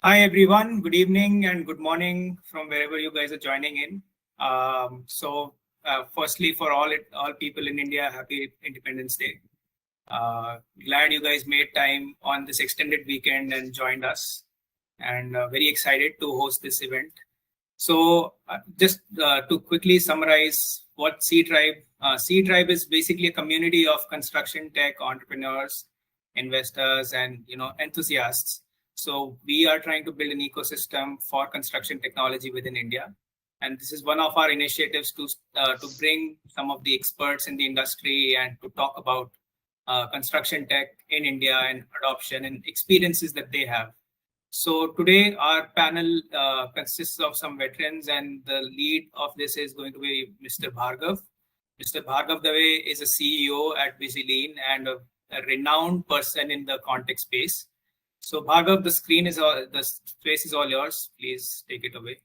Hi everyone, good evening and good morning from wherever you guys are joining in. Firstly, for all people in India, happy Independence Day. Glad you guys made time on this extended weekend and joined us, and very excited to host this event. Just to quickly summarize what C Tribe. C Tribe is basically a community of construction tech entrepreneurs, investors, and enthusiasts. So we are trying to build an ecosystem for construction technology within India, and this is one of our initiatives to bring some of the experts in the industry and to talk about construction tech in India and adoption and experiences that they have. So today our panel consists of some veterans, and the lead of this is going to be Mr. Bhargav. Mr. Bhargav Dave is a CEO at Visilean and a renowned person in the context space. So Bhargav, the space is all yours. Please take it away.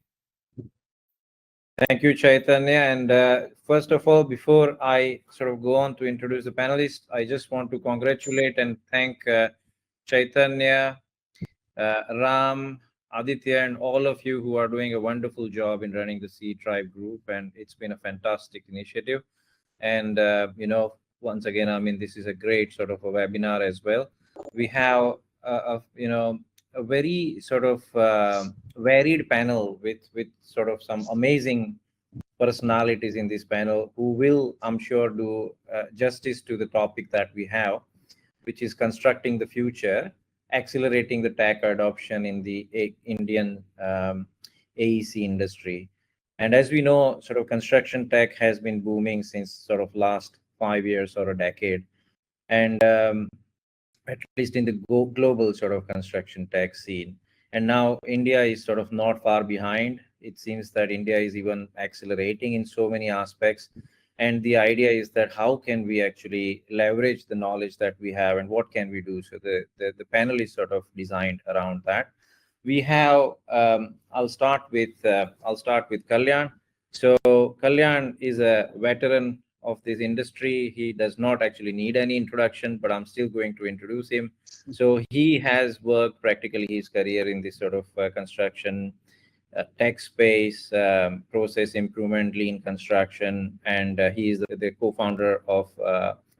Thank you, Chaitanya. And first of all, before I sort of go on to introduce the panelists, I just want to congratulate and thank Chaitanya, Ram, Aditya, and all of you who are doing a wonderful job in running the C Tribe group. And it's been a fantastic initiative. And, once again, I mean, this is a great sort of a webinar as well. We have, a very sort of varied panel with sort of some amazing personalities in this panel who will, I'm sure, do justice to the topic that we have, which is constructing the future, accelerating the tech adoption in the Indian AEC industry. And as we know, sort of construction tech has been booming since sort of last 5 years or a decade. And at least in the global sort of construction tech scene. And now India is sort of not far behind. It seems that India is even accelerating in so many aspects. And the idea is that how can we actually leverage the knowledge that we have and what can we do? So the panel is sort of designed around that. We have, I'll start with Kalyan. So Kalyan is a veteran of this industry. He does not actually need any introduction, but I'm still going to introduce him. So he has worked practically his career in this sort of construction tech space, process improvement, lean construction, and he is the co-founder of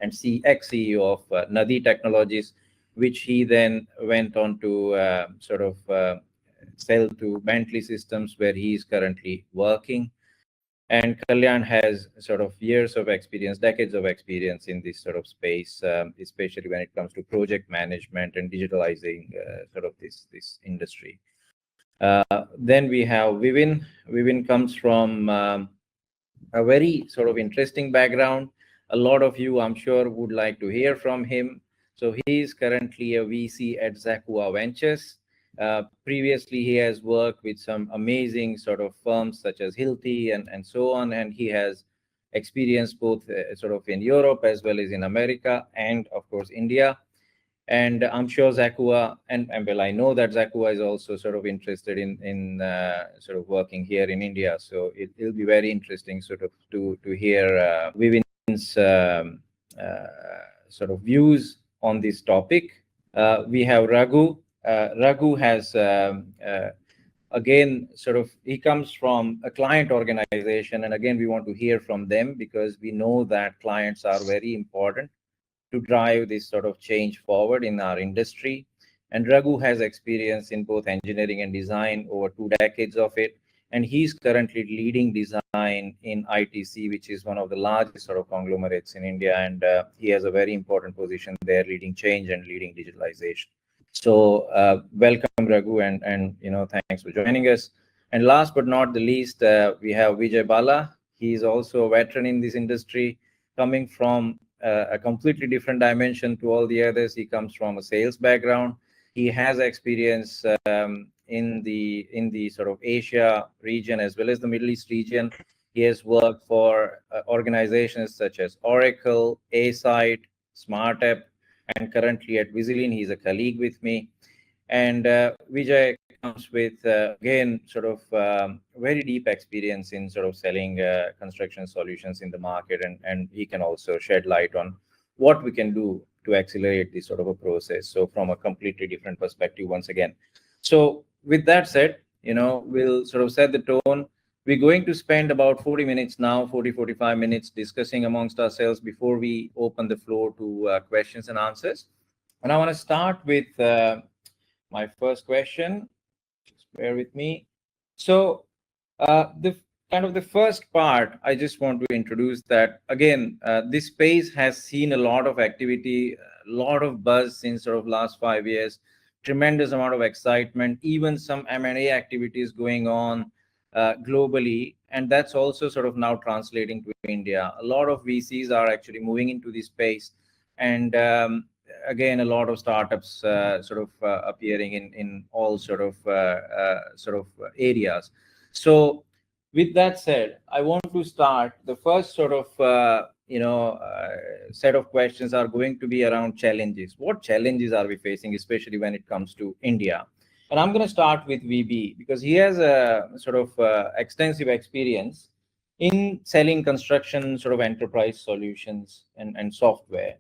and ex-CEO of Nadi Technologies, which he then went on to sell to Bentley Systems, where he is currently working. And Kalyan has sort of years of experience, decades of experience in this sort of space, especially when it comes to project management and digitalizing sort of this industry. Then we have Vivin. Vivin comes from a very sort of interesting background. A lot of you, I'm sure, would like to hear from him. So he is currently a VC at Zakua Ventures. Previously, he has worked with some amazing sort of firms such as Hilti and so on. And he has experience both sort of in Europe as well as in America and, of course, India. And I'm sure Zakua, and well, I know that Zakua is also sort of interested in sort of working here in India. So it'll be very interesting sort of to hear Vivin's sort of views on this topic. We have Raghu. Raghu has, again, sort of, he comes from a client organization. And again, we want to hear from them because we know that clients are very important to drive this sort of change forward in our industry. And Raghu has experience in both engineering and design, over 2 decades of it. And he's currently leading design in ITC, which is one of the largest sort of conglomerates in India. And he has a very important position there, leading change and leading digitalization. So welcome, Raghu, and thanks for joining us. And last but not the least, we have Vijay Bala. He's also a veteran in this industry, coming from a completely different dimension to all the others. He comes from a sales background. He has experience in the sort of Asia region as well as the Middle East region. He has worked for organizations such as Oracle, A-Site, SmartApp, and currently at Visilean, he's a colleague with me. And Vijay comes with, again, sort of very deep experience in sort of selling construction solutions in the market. And he can also shed light on what we can do to accelerate this sort of a process. So from a completely different perspective, once again. So with that said, we'll sort of set the tone. We're going to spend about 40 minutes now, 45 minutes discussing amongst ourselves before we open the floor to questions and answers. And I want to start with my first question. Just bear with me. So the kind of the first part, I just want to introduce that again. This space has seen a lot of activity, a lot of buzz since sort of last 5 years. Tremendous amount of excitement, even some M&A activities going on globally, and that's also sort of now translating to India. A lot of VCs are actually moving into this space, and again, a lot of startups sort of appearing in all sort of areas. So, with that said, I want to start. The first sort of set of questions are going to be around challenges. What challenges are we facing, especially when it comes to India? And I'm going to start with VB because he has a sort of extensive experience in selling construction sort of enterprise solutions and software.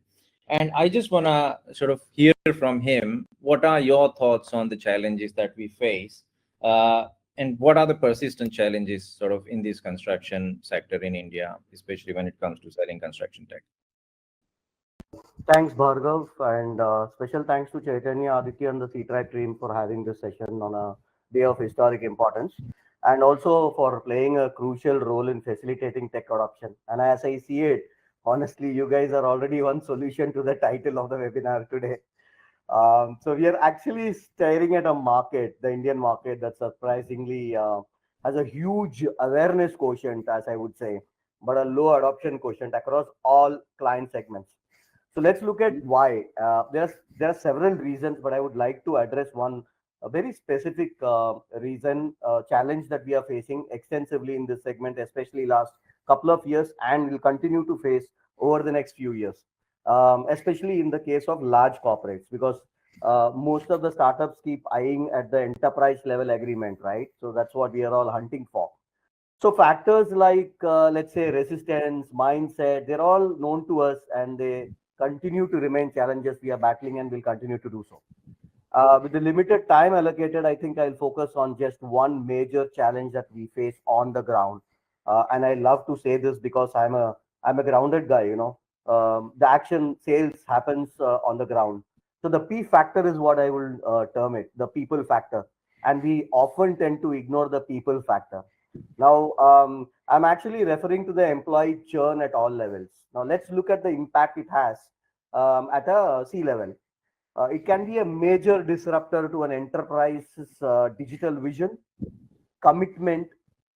And I just want to sort of hear from him, what are your thoughts on the challenges that we face? And what are the persistent challenges sort of in this construction sector in India, especially when it comes to selling construction tech? Thanks, Bhargav, and special thanks to Chaitanya, Aditya, and the C-Tribe team for having this session on a day of historic importance, and also for playing a crucial role in facilitating tech adoption. And as I see it, honestly, you guys are already one solution to the title of the webinar today. So we are actually staring at a market, the Indian market, that surprisingly has a huge awareness quotient, as I would say, but a low adoption quotient across all client segments. So let's look at why. There are several reasons, but I would like to address one a very specific reason challenge that we are facing extensively in this segment, especially last couple of years, and will continue to face over the next few years, especially in the case of large corporates, because most of the startups keep eyeing at the enterprise level agreement, right? So that's what we are all hunting for. So factors like, let's say, resistance, mindset, they're all known to us, and they continue to remain challenges we are battling and will continue to do so. With the limited time allocated, I think I'll focus on just one major challenge that we face on the ground. And I love to say this because I'm a grounded guy. The action sales happens on the ground. So the P factor is what I will term it, the people factor, and we often tend to ignore the people factor. Now, I'm actually referring to the employee churn at all levels. Now, let's look at the impact it has at a C level. It can be a major disruptor to an enterprise's digital vision, commitment,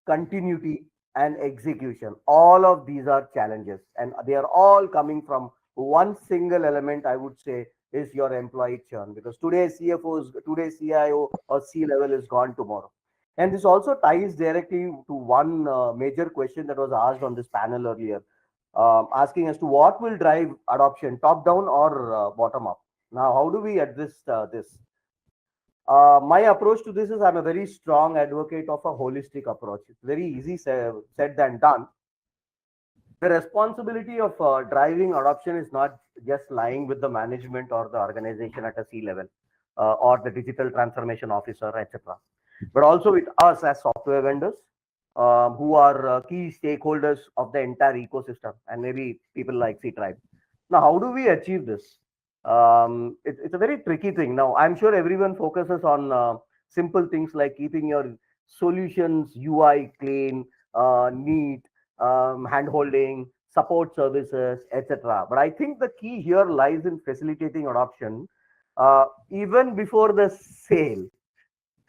continuity, and execution. All of these are challenges, and they are all coming from one single element, I would say, is your employee churn. Because today's CFOs, today's CIO or C level is gone tomorrow. And this also ties directly to one major question that was asked on this panel earlier, asking as to what will drive adoption, top down or bottom up. Now, how do we address this? My approach to this is I'm a very strong advocate of a holistic approach. It's very easy said than done. The responsibility of driving adoption is not just lying with the management or the organization at a C level or the digital transformation officer, etc., but also with us as software vendors who are key stakeholders of the entire ecosystem, and maybe people like C Tribe. Now, how do we achieve this? It's a very tricky thing. Now, I'm sure everyone focuses on simple things like keeping your solutions UI clean, neat, hand holding, support services, etc. But I think the key here lies in facilitating adoption even before the sale,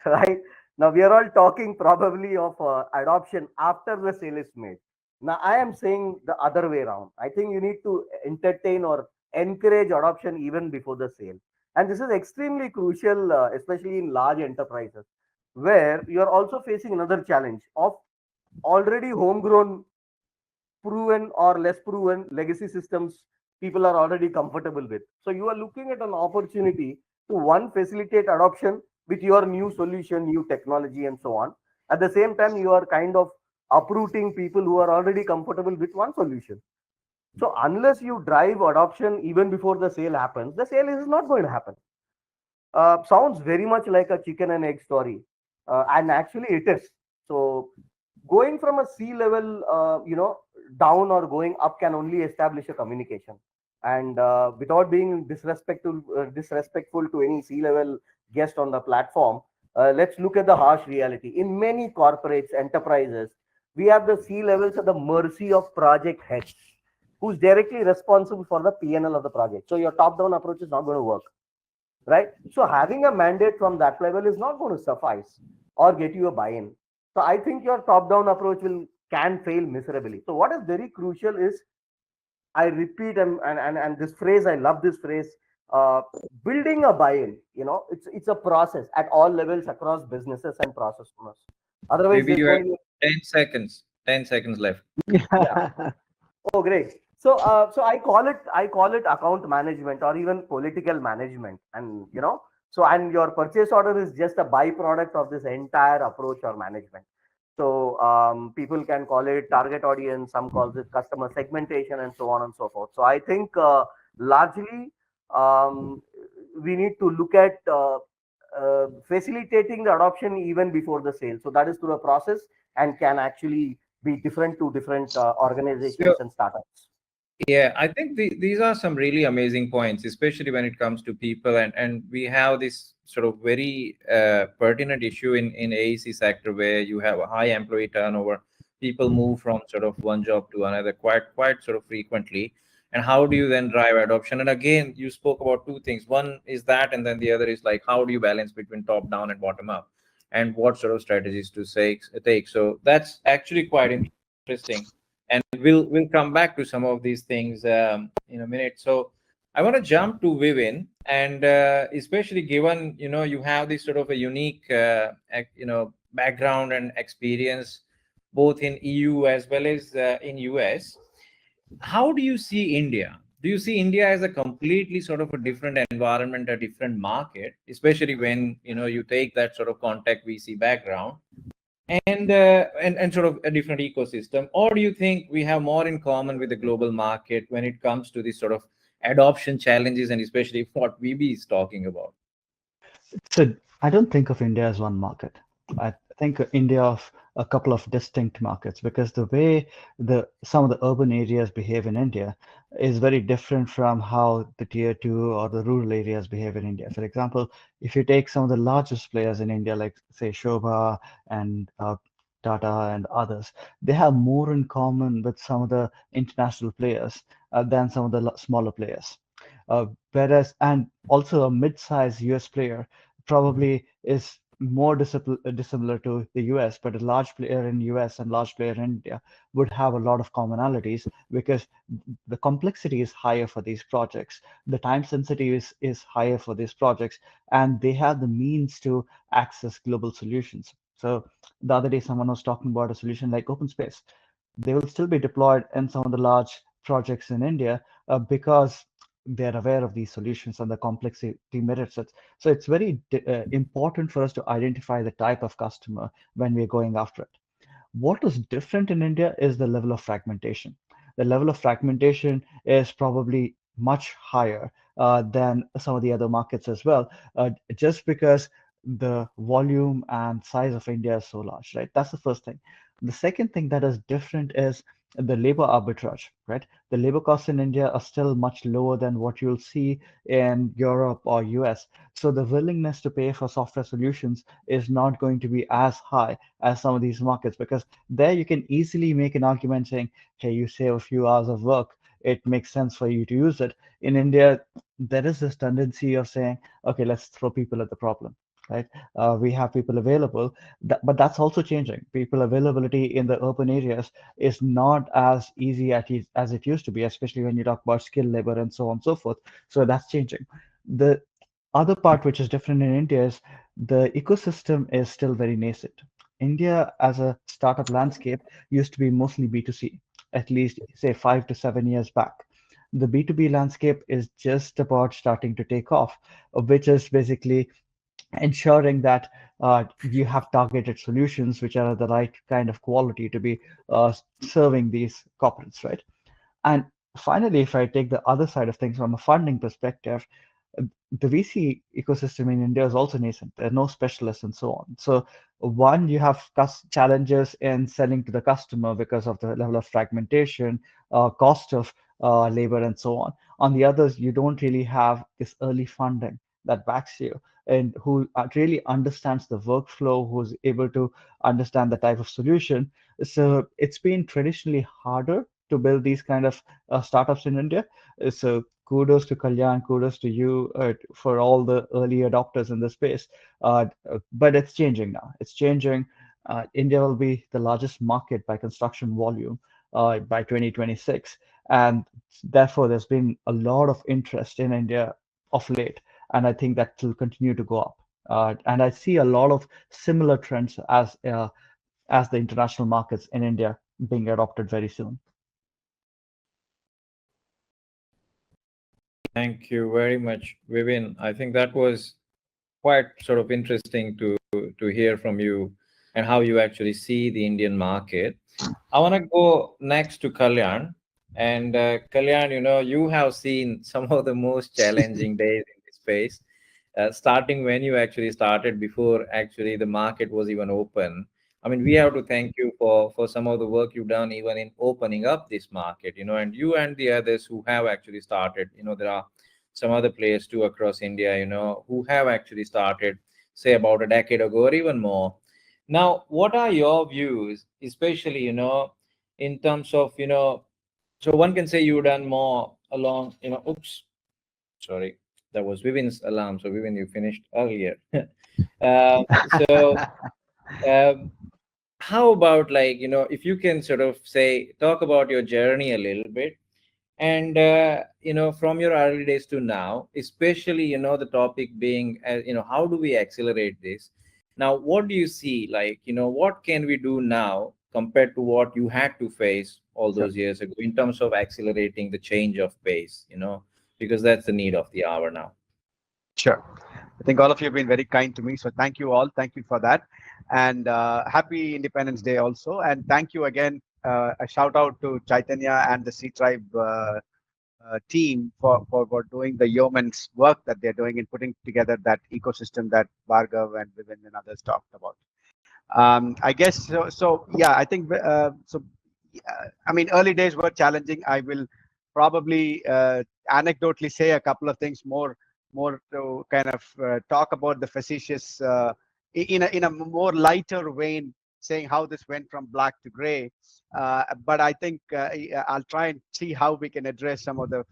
right? Now we are all talking probably of adoption after the sale is made. Now I am saying the other way around. I think you need to entertain or encourage adoption even before the sale, and this is extremely crucial, especially in large enterprises, where you are also facing another challenge of already homegrown, proven or less proven legacy systems people are already comfortable with. So you are looking at an opportunity to one facilitate adoption with your new solution, new technology, and so on. At the same time, you are kind of uprooting people who are already comfortable with one solution. So unless you drive adoption even before the sale happens, the sale is not going to happen. sounds very much like a chicken and egg story, and actually it is. So going from a sea level, down or going up can only establish a communication. And without being disrespectful to any sea level guest on the platform, let's look at the harsh reality. In many corporates, enterprises, we have the sea levels at the mercy of project heads, who's directly responsible for the PNL of the project. So your top-down approach is not going to work, right? So having a mandate from that level is not going to suffice or get you a buy-in. So I think your top-down approach will can fail miserably. So what is very crucial is, I repeat, and this phrase, I love this phrase, building a buy-in. It's a process at all levels across businesses and process owners. Otherwise, Maybe there's you have going to 10 seconds, 10 seconds left. yeah. Oh, great. So I call it account management or even political management, and and your purchase order is just a byproduct of this entire approach or management. So people can call it target audience, some calls it customer segmentation, and so on and so forth. So I think largely um, we need to look at facilitating the adoption even before the sale. So that is through a process and can actually be different to different So organizations and startups. yeah, I think these are some really amazing points, especially when it comes to people, and we have this sort of very pertinent issue in AEC sector where you have a high employee turnover. People move from sort of one job to another quite sort of frequently. And how do you then drive adoption? And again, you spoke about two things. One is that, and then the other is like how do you balance between top down and bottom up, and what sort of strategies to take. So that's actually quite interesting, and we'll come back to some of these things in a minute. So I want to jump to Vivin, and especially given you have this sort of a unique background and experience both in EU as well as in US. How do you see India? Do you see India as a completely sort of a different environment, a different market, especially when you take that sort of contact VC background? And sort of a different ecosystem, or do you think we have more in common with the global market when it comes to this sort of adoption challenges, and especially what VB is talking about? So I don't think of India as one market. I think of India of a couple of distinct markets, because the way the some of the urban areas behave in India is very different from how the tier two or the rural areas behave in India. For example, if you take some of the largest players in India, like say Shobha and Tata and others, they have more in common with some of the international players than some of the smaller players. Whereas, and also a mid-sized US player probably is more dissimilar to the US, but a large player in US and large player in India would have a lot of commonalities, because the complexity is higher for these projects, the time sensitivity is higher for these projects, and they have the means to access global solutions. So the other day, someone was talking about a solution like OpenSpace. They will still be deployed in some of the large projects in India because they're aware of these solutions and the complexity merits it. So it's very important for us to identify the type of customer when we're going after it. What is different in India is the level of fragmentation. The level of fragmentation is probably much higher than some of the other markets as well, just because the volume and size of India is so large, right? That's the first thing. The second thing that is different is the labor arbitrage, right? The labor costs in India are still much lower than what you'll see in Europe or US. So the willingness to pay for software solutions is not going to be as high as some of these markets, because there you can easily make an argument saying, hey, you save a few hours of work, it makes sense for you to use it. In India, there is this tendency of saying, okay, let's throw people at the problem, right? We have people available, but that's also changing. People availability in the urban areas is not as easy as it used to be, especially when you talk about skilled labor and so on and so forth. So that's changing. The other part which is different in India is the ecosystem is still very nascent. India as a startup landscape used to be mostly B2C, at least say 5 to 7 years back. The B2B landscape is just about starting to take off, which is basically ensuring that you have targeted solutions which are the right kind of quality to be serving these corporates, right? And finally, if I take the other side of things from a funding perspective, the VC ecosystem in India is also nascent. There are no specialists and so on. So one, you have challenges in selling to the customer because of the level of fragmentation, cost of labor, and so on. On the others, you don't really have this early funding that backs you and who really understands the workflow, who's able to understand the type of solution. So it's been traditionally harder to build these kind of startups in India. So kudos to Kalyan, kudos to you for all the early adopters in the space. But it's changing now. It's changing. India will be the largest market by construction volume by 2026. And therefore, there's been a lot of interest in India of late. And I think that will continue to go up. And I see a lot of similar trends as the international markets in India being adopted very soon. Thank you very much, Vivin. I think that was quite sort of interesting to hear from you and how you actually see the Indian market. I want to go next to Kalyan. And Kalyan, you have seen some of the most challenging days in this space, starting when you actually started before actually the market was even open. I mean, we have to thank you for some of the work you've done even in opening up this market, and you and the others who have actually started, there are some other players too across India, who have actually started, say, about a decade ago or even more. Now, what are your views, especially, in terms of, so one can say you've done more along, oops, sorry, that was Vivin's alarm. So Vivin, you finished earlier. So um, how about, like, if you can sort of say, talk about your journey a little bit, and from your early days to now, especially, the topic being, how do we accelerate this? Now, what do you see, like, what can we do now compared to what you had to face all those years ago in terms of accelerating the change of pace, because that's the need of the hour now. Sure. I think all of you have been very kind to me. So thank you all. Thank you for that. And happy Independence Day also. And thank you again. A shout out to Chaitanya and the C Tribe team for doing the yeoman's work that they're doing in putting together that ecosystem that Bhargav and Vivin and others talked about. I guess so. So yeah, I think so. I mean, early days were challenging. I will probably anecdotally say a couple of things more to kind of talk about the facetious in a more lighter vein, saying how this went from black to gray. But I think I'll try and see how we can address some of the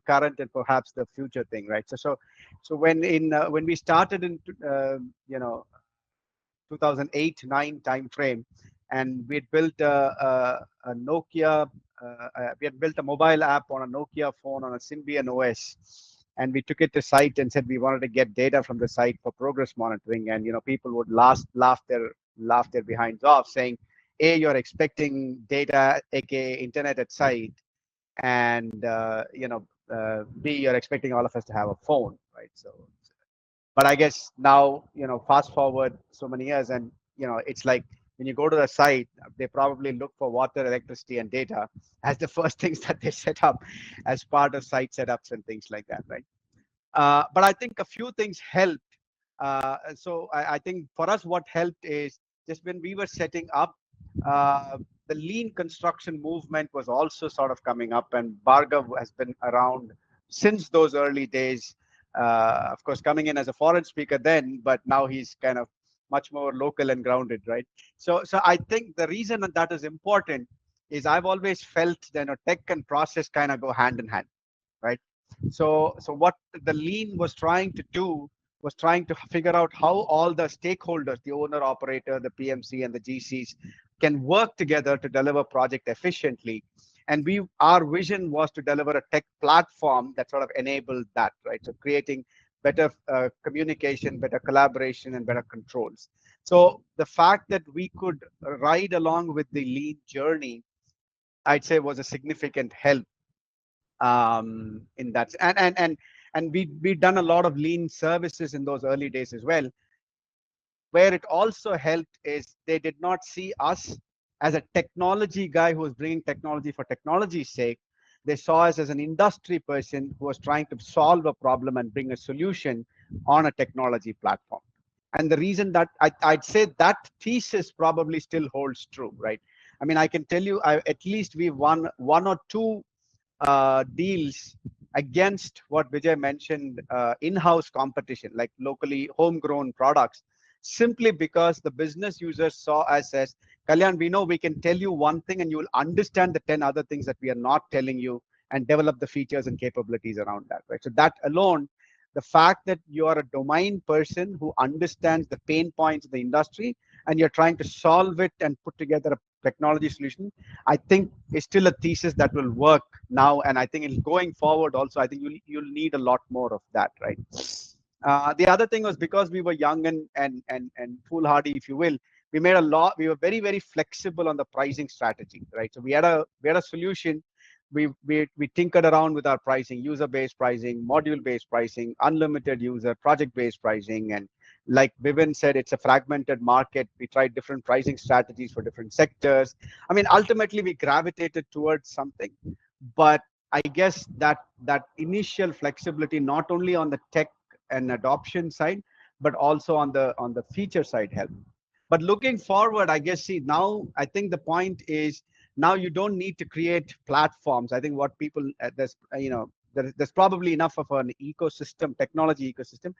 current and perhaps the future thing, right? So when we started in 2008-9 timeframe, and we had built a Nokia, we had built a mobile app on a Nokia phone on a Symbian OS, and we took it to site and said we wanted to get data from the site for progress monitoring, and people would laugh their behinds off, saying, A, you're expecting data, aka internet at site, and B, you're expecting all of us to have a phone, right? So, but I guess now, fast forward so many years, and it's like when you go to the site, they probably look for water, electricity, and data as the first things that they set up as part of site setups and things like that, right? But I think a few things helped. So I think for us, what helped is just when we were setting up, the lean construction movement was also sort of coming up, and Bhargav has been around since those early days. Of course, coming in as a foreign speaker then, but now he's kind of much more local and grounded, right? So I think the reason that is important is I've always felt that tech and process kind of go hand in hand, right? So what the lean was trying to do was trying to figure out how all the stakeholders, the owner operator, the PMC, and the GCs can work together to deliver project efficiently. And our vision was to deliver a tech platform that sort of enabled that, right? So creating better communication, better collaboration, and better controls. So the fact that we could ride along with the lean journey, I'd say, was a significant help in that. And we'd done a lot of lean services in those early days as well. Where it also helped is they did not see us as a technology guy who was bringing technology for technology's sake. They saw us as an industry person who was trying to solve a problem and bring a solution on a technology platform. And the reason that I'd say that thesis probably still holds true, right? I mean, I can tell you, at least we won one or two deals against what Vijay mentioned, in-house competition, like locally homegrown products, simply because the business users saw us as, Kalyan, we know we can tell you one thing and you will understand the 10 other things that we are not telling you and develop the features and capabilities around that, right? So that alone, the fact that you are a domain person who understands the pain points of the industry and you're trying to solve it and put together a technology solution, I think is still a thesis that will work now. And I think going forward also, I think you'll need a lot more of that, right? The other thing was because we were young and foolhardy, if you will, we were very, very flexible on the pricing strategy, right? So we had a solution. We tinkered around with our pricing, user-based pricing, module-based pricing, unlimited user, project-based pricing. And like Vivin said, it's a fragmented market. We tried different pricing strategies for different sectors. I mean, ultimately we gravitated towards something, but I guess that initial flexibility, not only on the tech and adoption side, but also on the feature side helped. But looking forward, I guess, see, now I think the point is, now you don't need to create platforms. I think what people, there's probably enough of an ecosystem, technology ecosystem.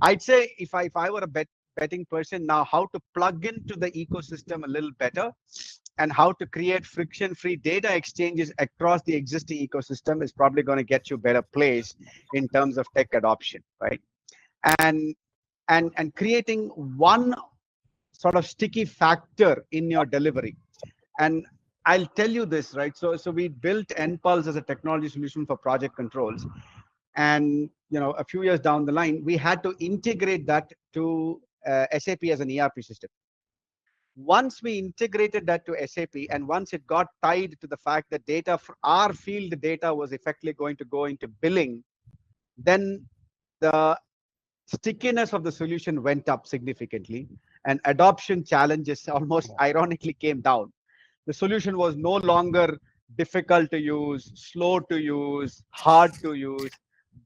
I'd say if I were a betting person now, how to plug into the ecosystem a little better and how to create friction-free data exchanges across the existing ecosystem is probably going to get you better place in terms of tech adoption, right? And creating one sort of sticky factor in your delivery. And I'll tell you this, right? So we built NPulse as a technology solution for project controls. And a few years down the line, we had to integrate that to SAP as an ERP system. Once we integrated that to SAP, and once it got tied to the fact that data, our field data was effectively going to go into billing, then the stickiness of the solution went up significantly, and adoption challenges almost ironically came down. The solution was no longer difficult to use, slow to use, hard to use,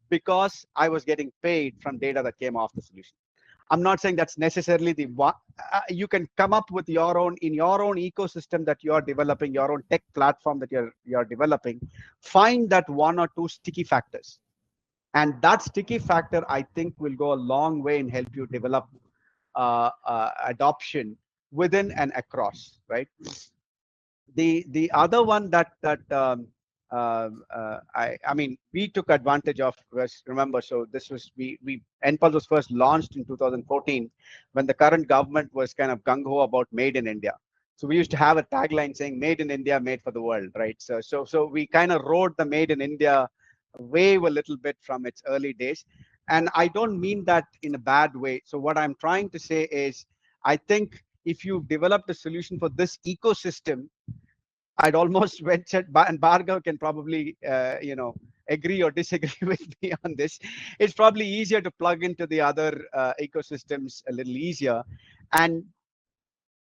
because I was getting paid from data that came off the solution. I'm not saying that's necessarily the one. You can come up with your own, in your own ecosystem that you are developing, your own tech platform that you're developing, find that one or two sticky factors. And that sticky factor, I think, will go a long way in help you develop adoption within and across, right? The other one that I mean, we took advantage of was, remember, so this was, NPulse was first launched in 2014 when the current government was kind of gung-ho about made in India. So we used to have a tagline saying made in India, made for the world, right? So we kind of rode the made in India wave a little bit from its early days. And I don't mean that in a bad way. So what I'm trying to say is, I think if you've developed a solution for this ecosystem, I'd almost venture, and Bhargav can probably, agree or disagree with me on this. It's probably easier to plug into the other ecosystems a little easier. And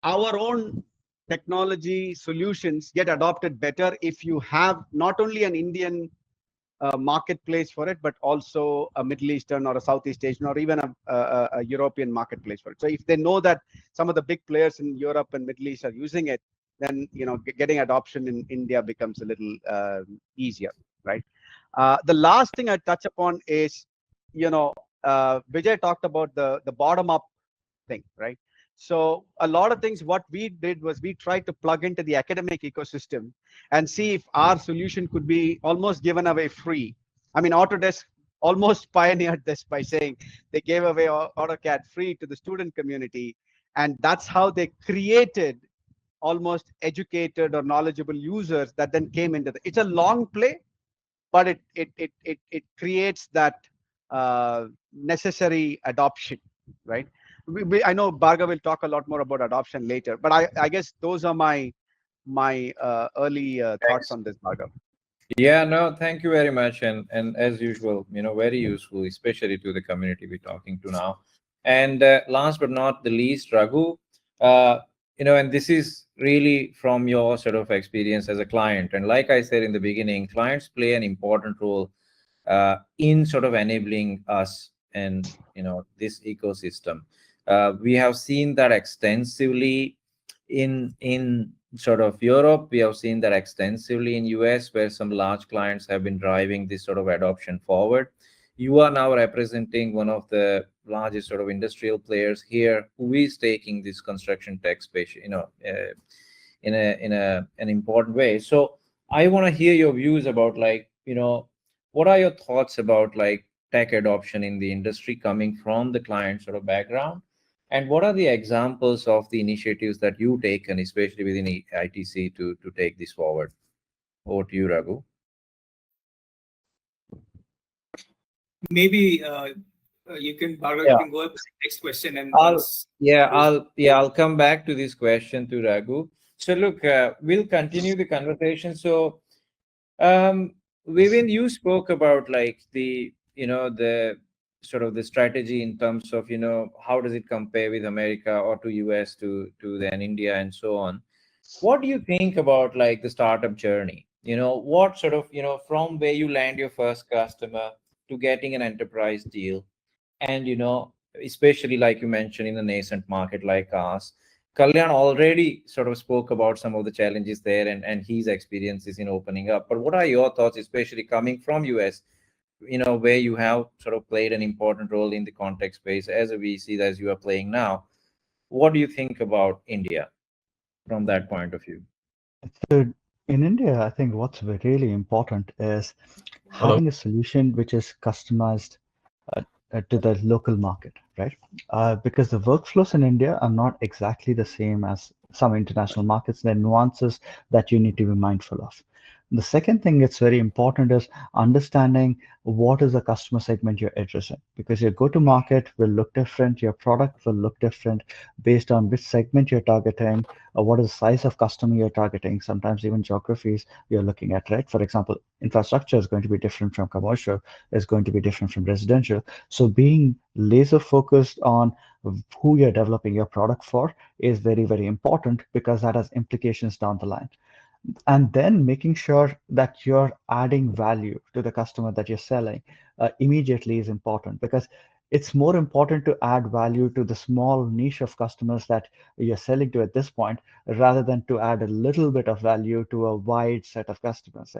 our own technology solutions get adopted better if you have not only an Indian marketplace for it, but also a Middle Eastern or a Southeast Asian or even a European marketplace for it. So if they know that some of the big players in Europe and Middle East are using it, then getting adoption in India becomes a little easier, right? The last thing I touch upon is, Vijay talked about the bottom-up thing, right? So a lot of things, what we did was we tried to plug into the academic ecosystem and see if our solution could be almost given away free. I mean, Autodesk almost pioneered this by saying they gave away AutoCAD free to the student community. And that's how they created almost educated or knowledgeable users that then came into it's a long play, but it creates that necessary adoption, right? I know Bhargav will talk a lot more about adoption later, but I guess those are my early thoughts on this, Bhargav. Yeah, no, thank you very much. And as usual, very useful, especially to the community we're talking to now. And last but not the least, Raghu, and this is really from your sort of experience as a client. And like I said in the beginning, clients play an important role in sort of enabling us and this ecosystem. We have seen that extensively in sort of Europe. We have seen that extensively in US, where some large clients have been driving this sort of adoption forward. You are now representing one of the largest sort of industrial players here who is taking this construction tech space, in an important way. So I want to hear your views about, like, what are your thoughts about like tech adoption in the industry coming from the client sort of background, and what are the examples of the initiatives that you've taken, especially within ITC, to take this forward? Over to you, Raghu. Maybe you can, Bhargav, you can go up to the next question, and I'll come back to this question to Raghu. So look, we'll continue the conversation. So Vivin, you spoke about like the sort of the strategy in terms of how does it compare with America or to US to then India and so on. What do you think about like the startup journey? What sort of from where you land your first customer to getting an enterprise deal, and especially like you mentioned in a nascent market like ours. Kalyan already sort of spoke about some of the challenges there and his experiences in opening up. But what are your thoughts, especially coming from US, where you have sort of played an important role in the context space as a VC as you are playing now? What do you think about India from that point of view? So in India, I think what's really important is having a solution which is customized uh, to the local market, right? Because the workflows in India are not exactly the same as some international markets. There are nuances that you need to be mindful of. The second thing that's very important is understanding what is the customer segment you're addressing, because your go-to-market will look different, your product will look different based on which segment you're targeting, or what is the size of customer you're targeting, sometimes even geographies you're looking at, right? For example, infrastructure is going to be different from commercial, is going to be different from residential. So being laser focused on who you're developing your product for is very, very important, because that has implications down the line. And then making sure that you're adding value to the customer that you're selling immediately is important, because it's more important to add value to the small niche of customers that you're selling to at this point, rather than to add a little bit of value to a wide set of customers.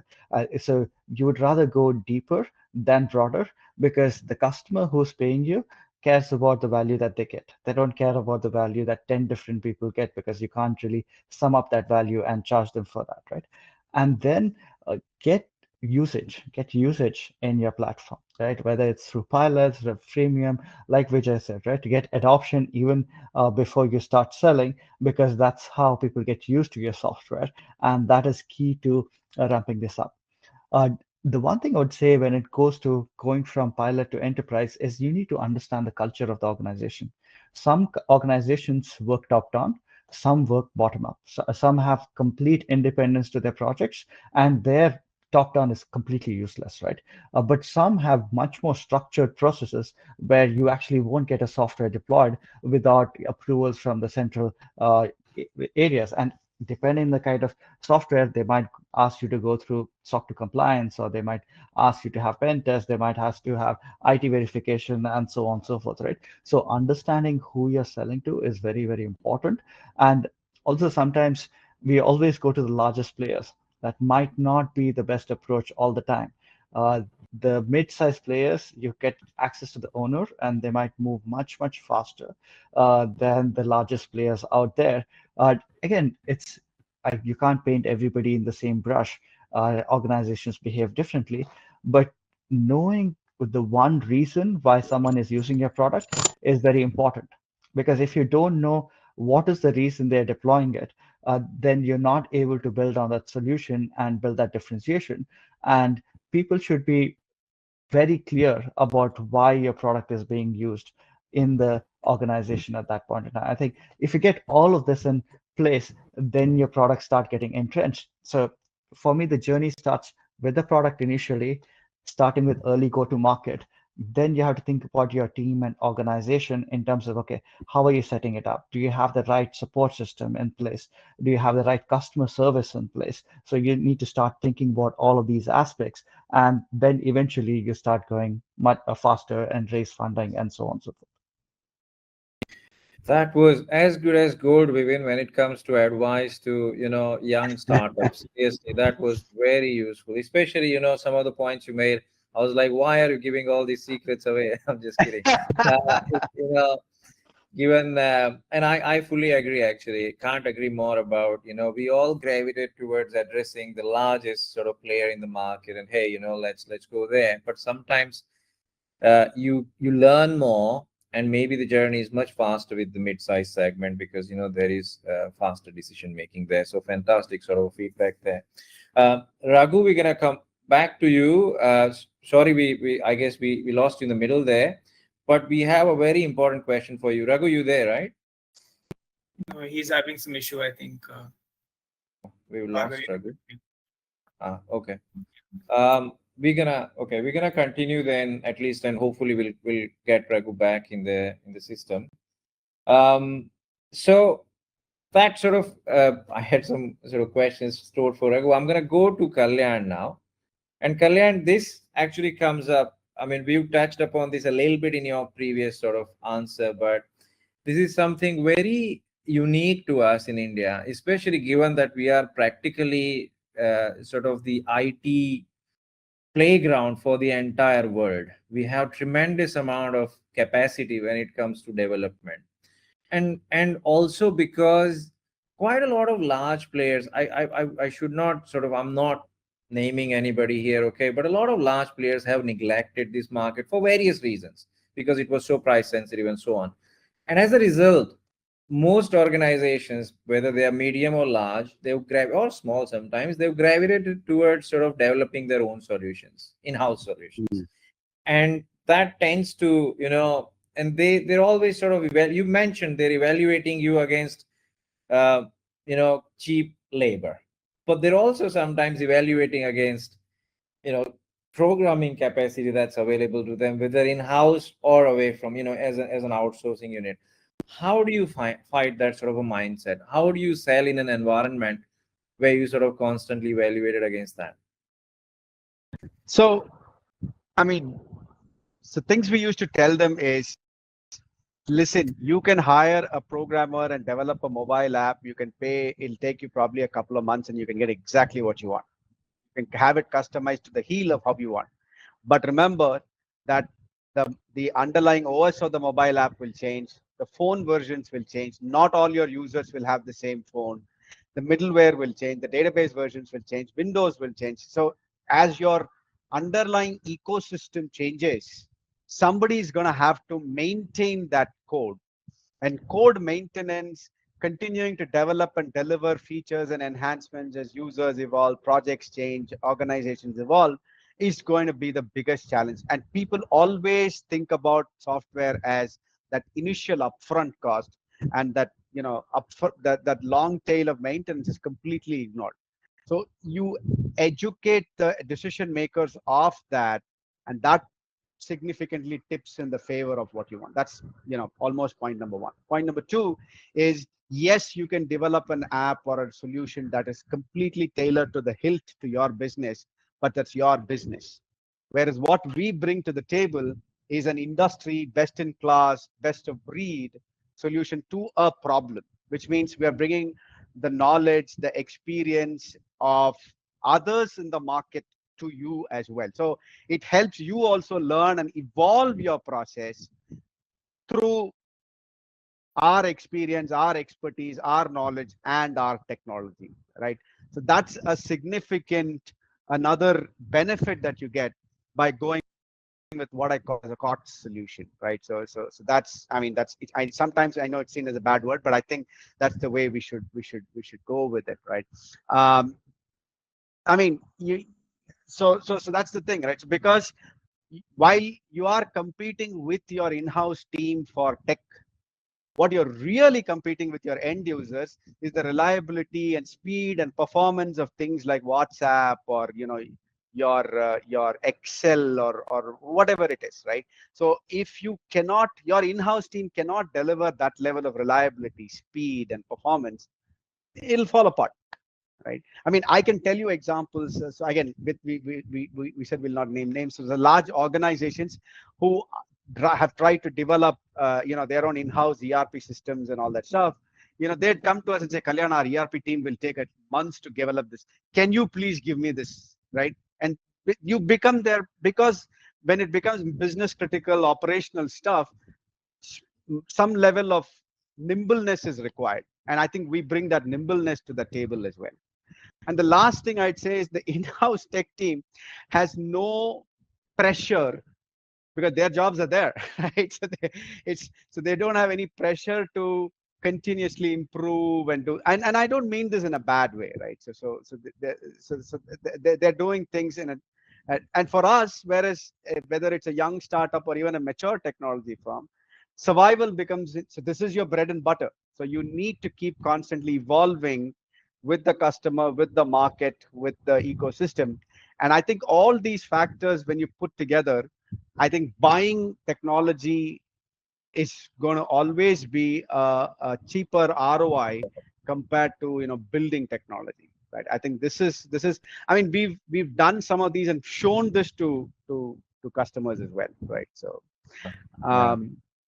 So you would rather go deeper than broader, because the customer who's paying you cares about the value that they get. They don't care about the value that 10 different people get, because you can't really sum up that value and charge them for that, right? And then get usage in your platform, right? Whether it's through pilots or freemium, like Vijay said, right? To get adoption even before you start selling, because that's how people get used to your software, and that is key to ramping this up. Uh, the one thing I would say when it goes to going from pilot to enterprise is you need to understand the culture of the organization. Some organizations work top down, some work bottom up. Some have complete independence to their projects, and their top down is completely useless, right? But some have much more structured processes where you actually won't get a software deployed without approvals from the central areas. And depending on the kind of software, they might ask you to go through SOC 2 compliance, or they might ask you to have pen tests, they might ask you to have IT verification, and so on and so forth, right? So understanding who you're selling to is very, very important. And also sometimes we always go to the largest players. That might not be the best approach all the time. The mid-sized players, you get access to the owner, and they might move much, much faster than the largest players out there. Again, you can't paint everybody in the same brush. Organizations behave differently, but knowing the one reason why someone is using your product is very important. Because if you don't know what is the reason they're deploying it, then you're not able to build on that solution and build that differentiation. And people should be very clear about why your product is being used in the organization at that point in time. I think if you get all of this in place, then your products start getting entrenched. So for me, the journey starts with the product initially, starting with early go-to-market, then you have to think about your team and organization in terms of, okay, how are you setting it up? Do you have the right support system in place? Do you have the right customer service in place? So you need to start thinking about all of these aspects, and then eventually you start going much faster and raise funding and so on and so forth. That was as good as gold, Vivin, when it comes to advice to, young startups. Seriously, that was very useful, especially, some of the points you made. I was like, why are you giving all these secrets away? I'm just kidding. Given, and I fully agree, actually. Can't agree more about, we all gravitate towards addressing the largest sort of player in the market and, hey, let's go there. But sometimes you learn more, and maybe the journey is much faster with the mid-size segment because there is faster decision making there. So fantastic sort of feedback there. Raghu, we're gonna come back to you. Sorry, we I guess we lost you in the middle there, but we have a very important question for you. Raghu, you there, right? He's having some issue, I think. We've lost Raghu. Okay. We're gonna continue then, at least, and hopefully we'll get Raghu back in the system. So that sort of I had some sort of questions stored for Raghu. I'm gonna go to Kalyan now. And Kalyan, this actually comes up. I mean, we've touched upon this a little bit in your previous sort of answer, but this is something very unique to us in India, especially given that we are practically sort of the IT playground for the entire world. We have tremendous amount of capacity when it comes to development, and also because quite a lot of large players. I should not sort of, I'm not naming anybody here, okay, but a lot of large players have neglected this market for various reasons because it was so price sensitive and so on. And as a result, most organizations, whether they are medium or large, or small sometimes, they've gravitated towards sort of developing their own solutions, in-house solutions. And that tends to, and they're always sort of, you mentioned they're evaluating you against, cheap labor, but they're also sometimes evaluating against, programming capacity that's available to them, whether in-house or away from, as an outsourcing unit. How do you fight that sort of a mindset? How do you sell in an environment where you sort of constantly evaluated against that? So, I mean, so things we used to tell them is, listen, you can hire a programmer and develop a mobile app. You can pay, it'll take you probably a couple of months and you can get exactly what you want. You can have it customized to the heel of how you want. But remember that the underlying OS of the mobile app will change. The phone versions will change. Not all your users will have the same phone. The middleware will change. The database versions will change. Windows will change. So as your underlying ecosystem changes, somebody is going to have to maintain that code. And code maintenance, continuing to develop and deliver features and enhancements as users evolve, projects change, organizations evolve, is going to be the biggest challenge. And people always think about software as that initial upfront cost, and that that long tail of maintenance is completely ignored. So you educate the decision makers of that, and that significantly tips in the favor of what you want. That's almost point number one. Point number two is, yes, you can develop an app or a solution that is completely tailored to the hilt to your business, but that's your business. Whereas what we bring to the table is an industry best in class, best of breed solution to a problem, which means we are bringing the knowledge, the experience of others in the market to you as well. So it helps you also learn and evolve your process through our experience, our expertise, our knowledge, and our technology, right? So that's a significant another benefit that you get by going with what I call as a COTS solution, right? So that's, I mean, that's it. Sometimes I know it's seen as a bad word, but I think that's the way we should go with it, right? I mean, so that's the thing, right? So because while you are competing with your in-house team for tech, what you're really competing with your end users is the reliability and speed and performance of things like WhatsApp or your Excel or whatever it is, right? So if you cannot, your in-house team cannot deliver that level of reliability, speed, and performance, it'll fall apart, right? I mean, I can tell you examples. So again, we said we'll not name names. So the large organizations who have tried to develop, their own in-house ERP systems and all that stuff. They'd come to us and say, Kalyan, our ERP team will take months to develop this. Can you please give me this, right? And you become there, because when it becomes business critical operational stuff, some level of nimbleness is required. And I think we bring that nimbleness to the table as well. And the last thing I'd say is the in-house tech team has no pressure, because their jobs are there, right? So they don't have any pressure to continuously improve and do. And I don't mean this in a bad way, right? So they're doing things in a. And for us, whereas whether it's a young startup or even a mature technology firm, survival becomes, so this is your bread and butter. So you need to keep constantly evolving with the customer, with the market, with the ecosystem. And I think all these factors, when you put together, I think buying technology is going to always be a cheaper ROI compared to building technology, right? I think this is. I mean, we've done some of these and shown this to customers as well, right? So,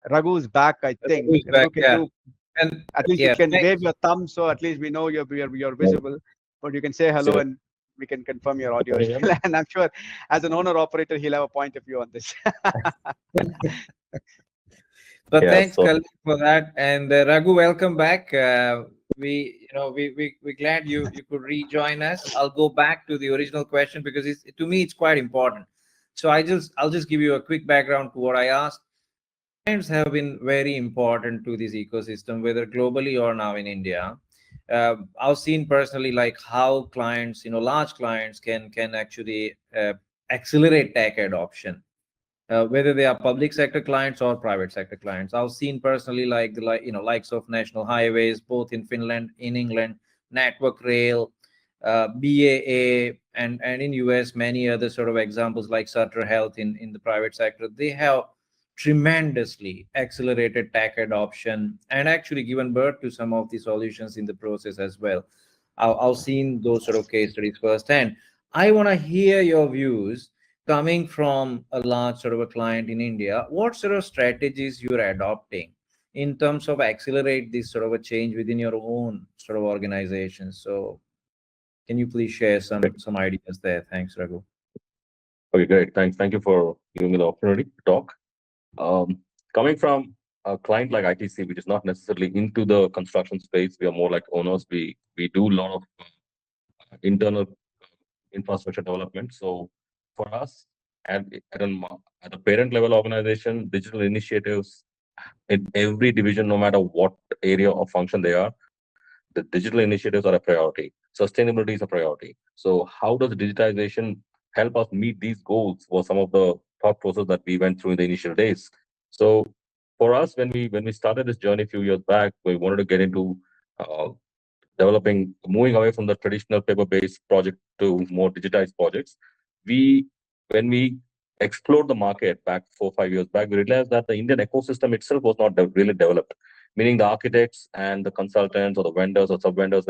Raghu's back, I think. Raghu's back, Raghu, can yeah. you And at least yeah, you can thanks. wave your thumb, so at least we know you're visible. But you can say hello, Sure. and we can confirm your audio. Can you hear me? And I'm sure, as an owner operator, he'll have a point of view on this. So Yeah, thanks, so Kalyan, for that. And Raghu, welcome back. We're glad you could rejoin us. I'll go back to the original question because to me it's quite important. So I'll just give you a quick background to what I asked. Clients have been very important to this ecosystem, whether globally or now in India. I've seen personally like how clients, large clients can actually accelerate tech adoption. Whether they are public sector clients or private sector clients. I've seen personally like the likes of National Highways, both in Finland, in England, Network Rail, BAA, and in US, many other sort of examples like Sutter Health in the private sector. They have tremendously accelerated tech adoption and actually given birth to some of the solutions in the process as well. I've seen those sort of case studies firsthand. I want to hear your views coming from a large sort of a client in India. What sort of strategies you're adopting in terms of accelerate this sort of a change within your own sort of organization? So can you please share some ideas there? Thanks, Raghu. okay, great. Thank you for giving me the opportunity to talk. Coming from a client like ITC, which is not necessarily into the construction space, we are more like owners. We do a lot of internal infrastructure development. So for us, at a parent level organization, digital initiatives in every division, no matter what area or function they are, the digital initiatives are a priority. Sustainability is a priority. So how does digitization help us meet these goals was some of the thought process that we went through in the initial days. So for us, when we started this journey a few years back, we wanted to get into moving away from the traditional paper-based project to more digitized projects. When we explored the market back 4 or 5 years back, we realized that the Indian ecosystem itself was not really developed, meaning the architects and the consultants or the vendors or sub-vendors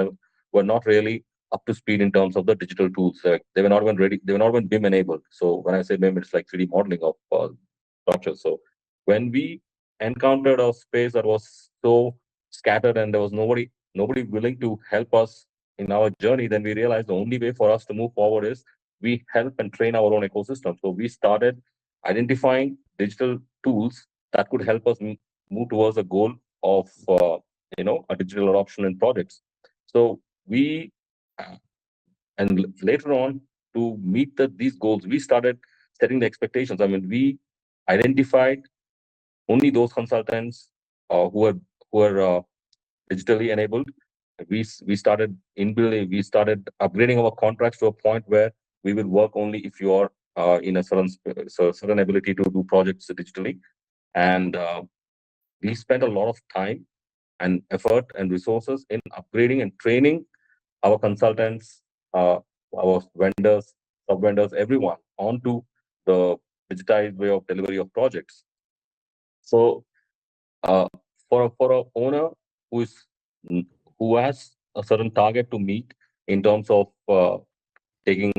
were not really up to speed in terms of the digital tools. They were not even ready. They were not even BIM enabled. So when I say BIM, it's like 3D modeling of structures. So when we encountered a space that was so scattered and there was nobody willing to help us in our journey, then we realized the only way for us to move forward is we help and train our own ecosystem. So we started identifying digital tools that could help us move towards a goal of a digital adoption in projects. So and later on, to meet these goals, we started setting the expectations. I mean, we identified only those consultants who are digitally enabled. We started upgrading our contracts to a point where we will work only if you are in a certain ability to do projects digitally. And we spent a lot of time and effort and resources in upgrading and training our consultants, our vendors, sub-vendors, everyone onto the digitized way of delivery of projects. So for a owner who is who has a certain target to meet in terms of taking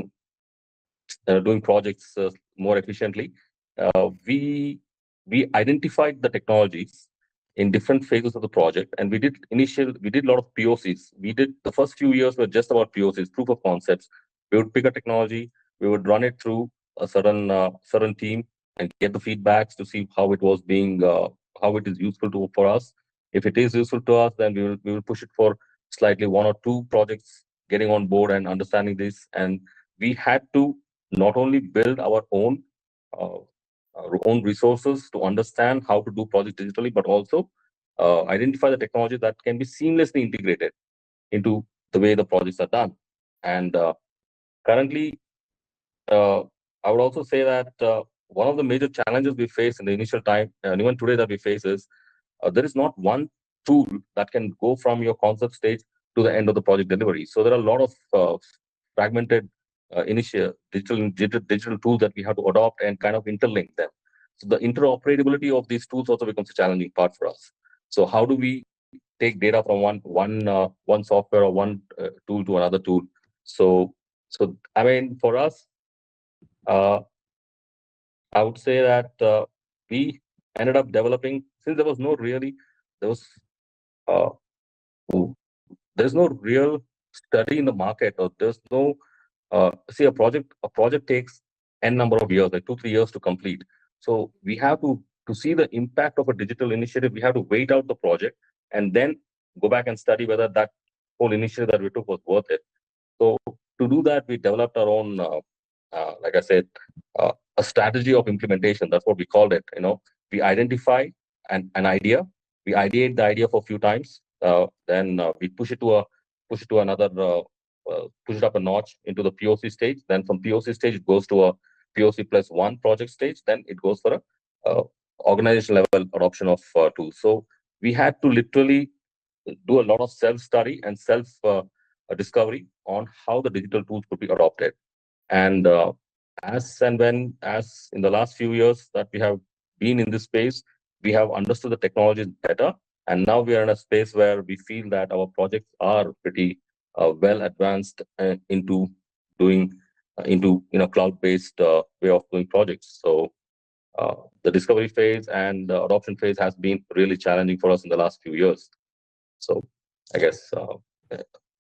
doing projects more efficiently, we identified the technologies in different phases of the project, and we did a lot of POCs. We did the first few years were just about POCs, proof of concepts. We would pick a technology, we would run it through a certain team and get the feedbacks to see how it was being how it is useful for us. If it is useful to us, then we will push it for slightly 1 or 2 projects getting on board and understanding this. And we had to not only build our own resources to understand how to do projects digitally, but also identify the technology that can be seamlessly integrated into the way the projects are done. And currently, I would also say that one of the major challenges we face in the initial time, and even today that we face, is there is not one tool that can go from your concept stage to the end of the project delivery. So there are a lot of fragmented digital tools that we have to adopt and kind of interlink them. So the interoperability of these tools also becomes a challenging part for us. So how do we take data from one software or one tool to another tool? So I mean, for us, I would say that we ended up developing, since there was no there's no real study in the market, or there's no see a project takes n number of years, like 2-3 years to complete. So we have to see the impact of a digital initiative. We have to wait out the project and then go back and study whether that whole initiative that we took was worth it. So to do that, we developed our own, like I said, a strategy of implementation. That's what we called it. We identify an idea, we ideate the idea for a few times, then we push it up a notch into the POC stage. Then from POC stage, it goes to a POC plus 1 project stage. Then it goes for a organization level adoption of tools. So we had to literally do a lot of self-study and self-discovery on how the digital tools could be adopted. And as in the last few years that we have been in this space, we have understood the technologies better. And now we are in a space where we feel that our projects are pretty well advanced into cloud-based way of doing projects. So the discovery phase and the adoption phase has been really challenging for us in the last few years. So I guess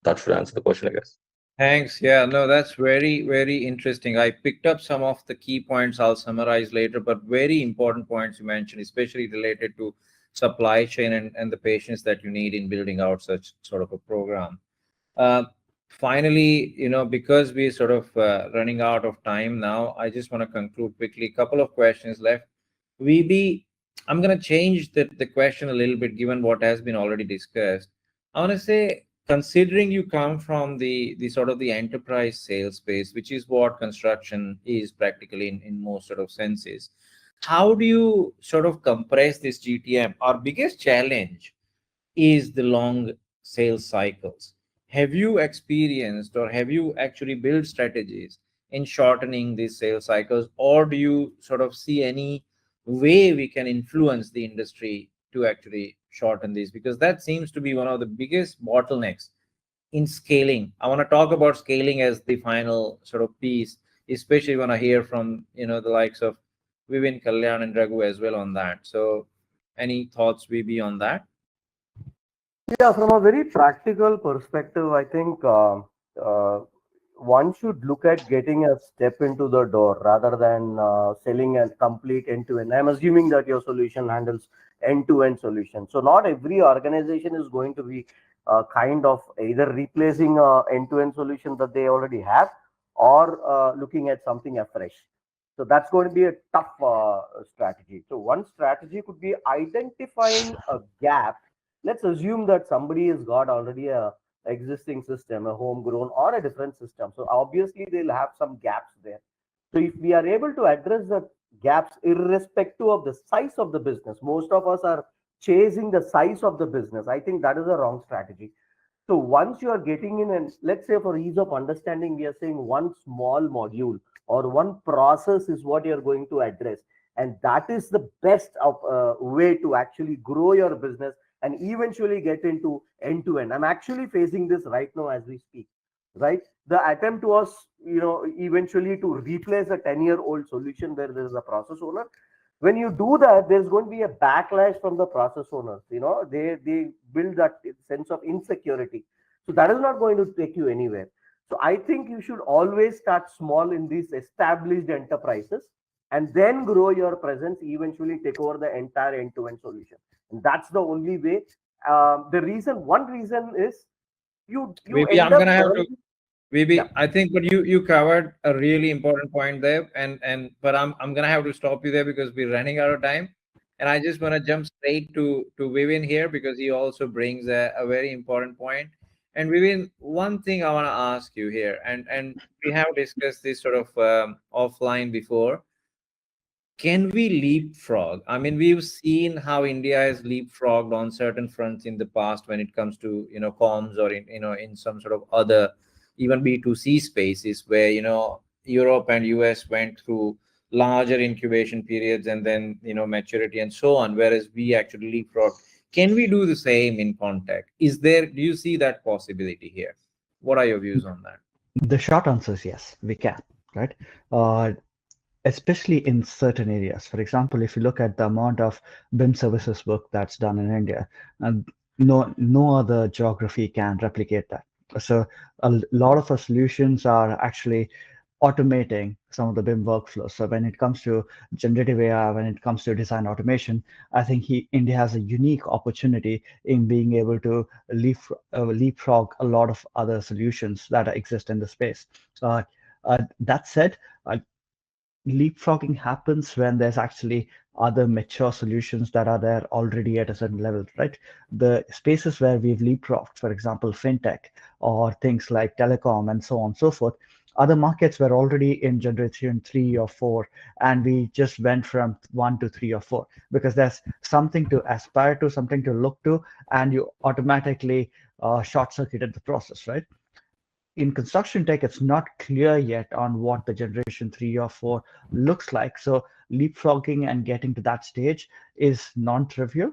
that should answer the question, I guess. Thanks. Yeah, no, that's very, very interesting. I picked up some of the key points I'll summarize later, but very important points you mentioned, especially related to supply chain and the patience that you need in building out such sort of a program. Finally, because we're sort of running out of time now, I just want to conclude quickly. A couple of questions left. I'm going to change the question a little bit, given what has been already discussed. I want to say, considering you come from the sort of the enterprise sales space, which is what construction is practically in most sort of senses, how do you sort of compress this GTM? Our biggest challenge is the long sales cycles. Have you experienced, or have you actually built strategies in shortening these sales cycles, or do you sort of see any way we can influence the industry to actually shorten these? Because that seems to be one of the biggest bottlenecks in scaling. I want to talk about scaling as the final sort of piece, especially when I hear from the likes of Vivin, Kalyan, and Raghu as well on that. So any thoughts, VB, on that? Yeah, from a very practical perspective, I think one should look at getting a step into the door rather than selling a complete end-to-end. I'm assuming that your solution handles end-to-end solution. So not every organization is going to be kind of either replacing a end-to-end solution that they already have, or looking at something afresh. So that's going to be a tough strategy. So one strategy could be identifying a gap. Let's assume that somebody has got already a existing system, a homegrown or a different system. So obviously they'll have some gaps there. So if we are able to address the gaps irrespective of the size of the business, most of us are chasing the size of the business. I think that is a wrong strategy. So once you are getting in, and let's say for ease of understanding, we are saying one small module or one process is what you're going to address. And that is the best of way to actually grow your business and eventually get into end to end. I'm actually facing this right now as we speak, right? The attempt was, eventually to replace a 10-year-old solution where there is a process owner. When you do that, there's going to be a backlash from the process owners. They build that sense of insecurity. So that is not going to take you anywhere. So I think you should always start small in these established enterprises and then grow your presence, eventually take over the entire end-to-end solution. And that's the only way. One reason is you Maybe end I'm up gonna have to. learning. Yeah. Maybe I think, but you covered a really important point there, and but I'm gonna have to stop you there because we're running out of time, and I just want to jump straight to Vivian here because he also brings a very important point. And Vivian, one thing I want to ask you here, and we have discussed this sort of offline before. Can we leapfrog? I mean, we've seen how India has leapfrogged on certain fronts in the past when it comes to, comms or in some sort of other, even B2C spaces where, Europe and US went through larger incubation periods and then, maturity and so on, whereas we actually leapfrog. Can we do the same in contact? Do you see that possibility here? What are your views on that? The short answer is yes, we can, right? Especially in certain areas. For example, if you look at the amount of BIM services work that's done in India, and no other geography can replicate that. So a lot of our solutions are actually automating some of the BIM workflows. So when it comes to generative AI, when it comes to design automation, I think India has a unique opportunity in being able to leapfrog a lot of other solutions that exist in the space. That said, leapfrogging happens when there's actually other mature solutions that are there already at a certain level, right? The spaces where we've leapfrogged, for example, fintech or things like telecom and so on and so forth, other markets were already in generation 3 or 4, and we just went from 1 to 3 or 4 because there's something to aspire to, something to look to, and you automatically short circuited the process, right? In construction tech, it's not clear yet on what the generation 3 or 4 looks like. So leapfrogging and getting to that stage is non-trivial.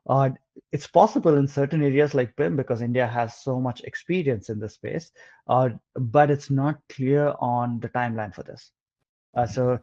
Uh, it's possible in certain areas like BIM because India has so much experience in this space, but it's not clear on the timeline for this. So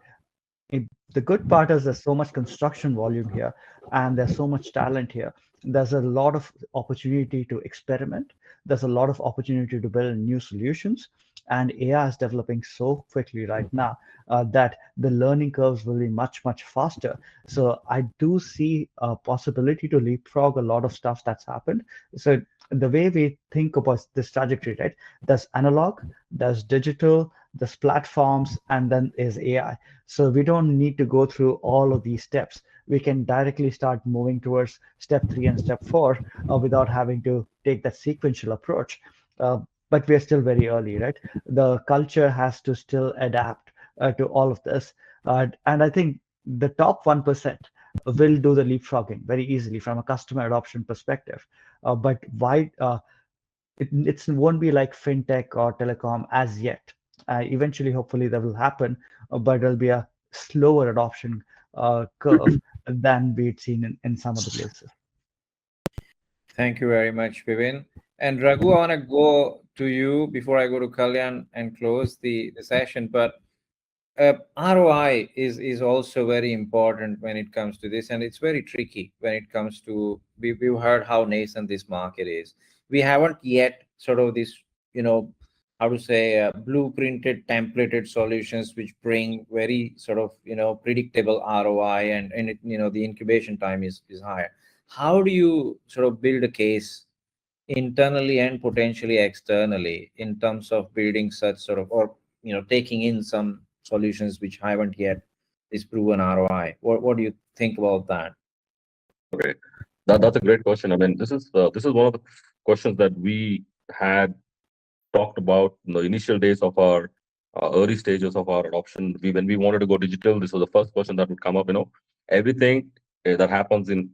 the good part is there's so much construction volume here and there's so much talent here. There's a lot of opportunity to experiment. There's a lot of opportunity to build new solutions. And AI is developing so quickly right now that the learning curves will be much, much faster. So I do see a possibility to leapfrog a lot of stuff that's happened. So the way we think about this trajectory, right? There's analog, there's digital, there's platforms, and then is AI. So we don't need to go through all of these steps. We can directly start moving towards step 3 and step 4 without having to take that sequential approach. But we're still very early, right? The culture has to still adapt to all of this. And I think the top 1% will do the leapfrogging very easily from a customer adoption perspective. But why? It won't be like fintech or telecom as yet. Eventually, hopefully, that will happen, but it'll be a slower adoption curve than we'd seen in some of the places. Thank you very much, Vivin. And Raghu, I want to go to you before I go to Kalyan and close the session. But ROI is also very important when it comes to this, and it's very tricky when it comes to. We've heard how nascent this market is. We haven't yet sort of this, how to say, blueprinted, templated solutions which bring very sort of predictable ROI, and it, the incubation time is higher. How do you sort of build a case internally and potentially externally in terms of building such sort of, or taking in some solutions which haven't yet this proven ROI? What do you think about that? Okay, that's a great question. I mean, this is one of the questions that we had talked about in the initial days of our early stages of our adoption. When we wanted to go digital, this was the first question that would come up. Everything that happens in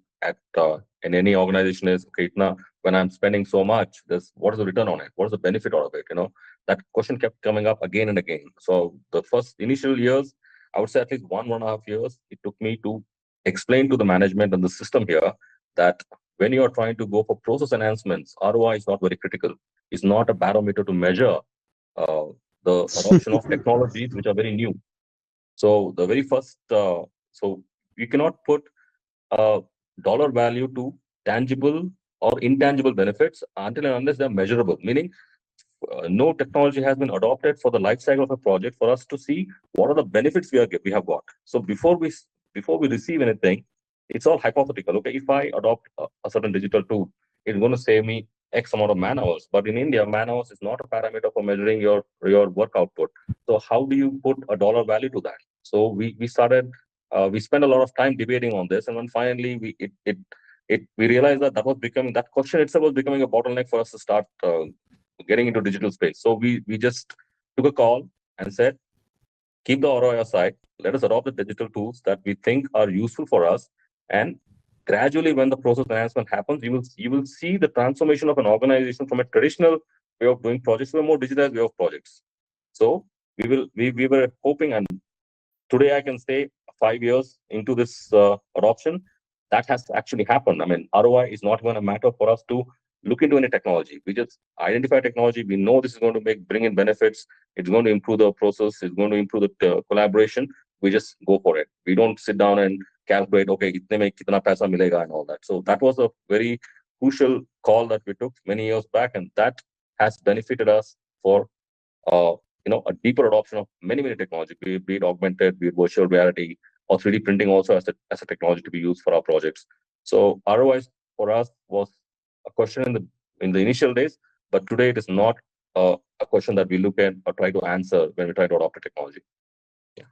any organization is, okay, itna, when I'm spending so much, what is the return on it? What is the benefit out of it? That question kept coming up again and again. So the first initial years, I would say at least 1.5 years, it took me to explain to the management and the system here that when you are trying to go for process enhancements, ROI is not very critical. It's not a barometer to measure the adoption of technologies which are very new. So the very first, so you cannot put a dollar value to tangible or intangible benefits until and unless they're measurable, meaning no technology has been adopted for the life cycle of a project for us to see what are the benefits we have got. So before we receive anything, it's all hypothetical. Okay, if I adopt a certain digital tool, it's going to save me X amount of man hours. But in India, man hours is not a parameter for measuring your work output. So how do you put a dollar value to that? So we started. We spent a lot of time debating on this, and then finally we realized that question itself was becoming a bottleneck for us to start getting into digital space. So we just took a call and said, keep the ROI aside. Let us adopt the digital tools that we think are useful for us. And gradually, when the process enhancement happens, you will see the transformation of an organization from a traditional way of doing projects to a more digitized way of projects. So we were hoping, and today I can say 5 years into this adoption, that has actually happened. I mean, ROI is not even a matter for us to look into any technology. We just identify technology. We know this is going to bring in benefits. It's going to improve the process. It's going to improve the collaboration. We just go for it. We don't sit down and calculate, okay, itne mein kitna paisa milega and all that. So that was a very crucial call that we took many years back, and that has benefited us for a deeper adoption of many technology, be it augmented, be it virtual reality, or 3D printing also as a technology to be used for our projects. So ROI for us was a question in the initial days, but today it is not a question that we look at or try to answer when we try to adopt a technology. Yeah.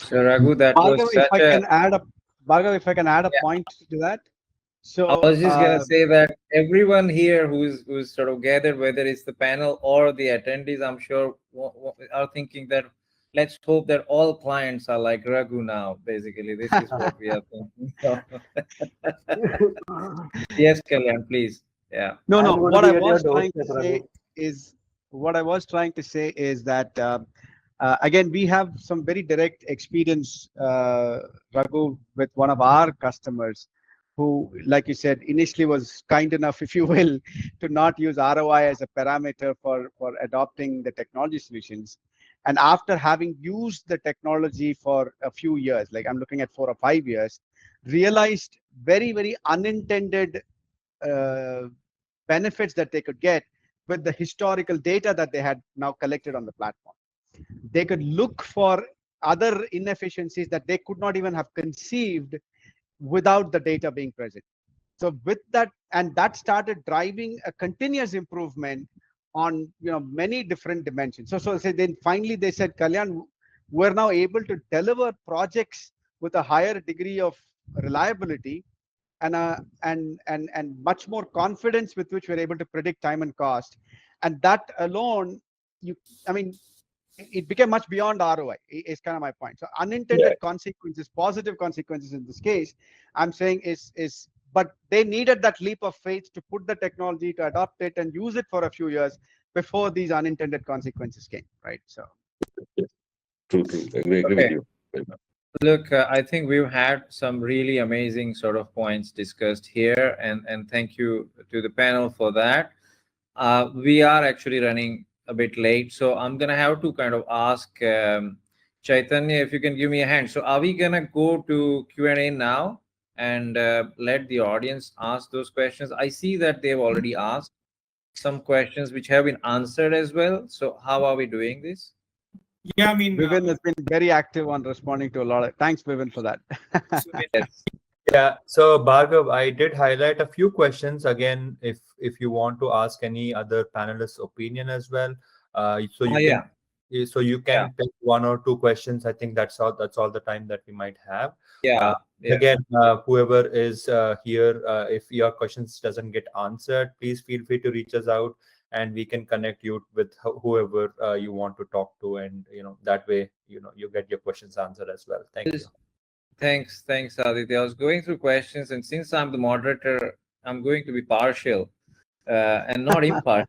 So Raghu, that Bhargav, was if such I a. can add a Yeah. point to that. So I was just gonna say that everyone here who's sort of gathered, whether it's the panel or the attendees, I'm sure are thinking that let's hope that all clients are like Raghu now. Basically, this is what we are thinking. Yes, Kalyan, please. Yeah. no, I'm going what to I be at your was trying doorstep, to Raghu. say is that again, we have some very direct experience, Raghu, with one of our customers who, like you said, initially was kind enough, if you will, to not use ROI as a parameter for adopting the technology solutions. And after having used the technology for a few years, like I'm looking at 4 or 5 years, realized very, very unintended benefits that they could get with the historical data that they had now collected on the platform. They could look for other inefficiencies that they could not even have conceived without the data being present. So with that, and that started driving a continuous improvement on many different dimensions. So then finally they said, Kalyan, we're now able to deliver projects with a higher degree of reliability and much more confidence with which we're able to predict time and cost. And that alone, it became much beyond ROI, is kind of my point. So unintended consequences, positive consequences in this case, I'm saying but they needed that leap of faith to put the technology, to adopt it and use it for a few years before these unintended consequences came, right? So True. Agree with you. Look, I think we've had some really amazing sort of points discussed here, and thank you to the panel for that. We are actually running a bit late, so I'm gonna have to kind of ask Chaitanya if you can give me a hand. So are we gonna go to Q&A now and let the audience ask those questions? I see that they've already asked some questions which have been answered as well. So how are we doing this? Yeah, I mean, Vivin has been very active on responding to a lot of. Thanks, Vivin, for that. Yes. Yeah. So Bhargav, I did highlight a few questions. Again, if you want to ask any other panelists' opinion as well, so you can pick 1 or 2 questions. I think that's all the time that we might have. Again, whoever is here, if your questions doesn't get answered, please feel free to reach us out, and we can connect you with whoever you want to talk to, and that way you get your questions answered as well. Thank you. Thanks, Aditya. I was going through questions, and since I'm the moderator, I'm going to be partial. and not impartial.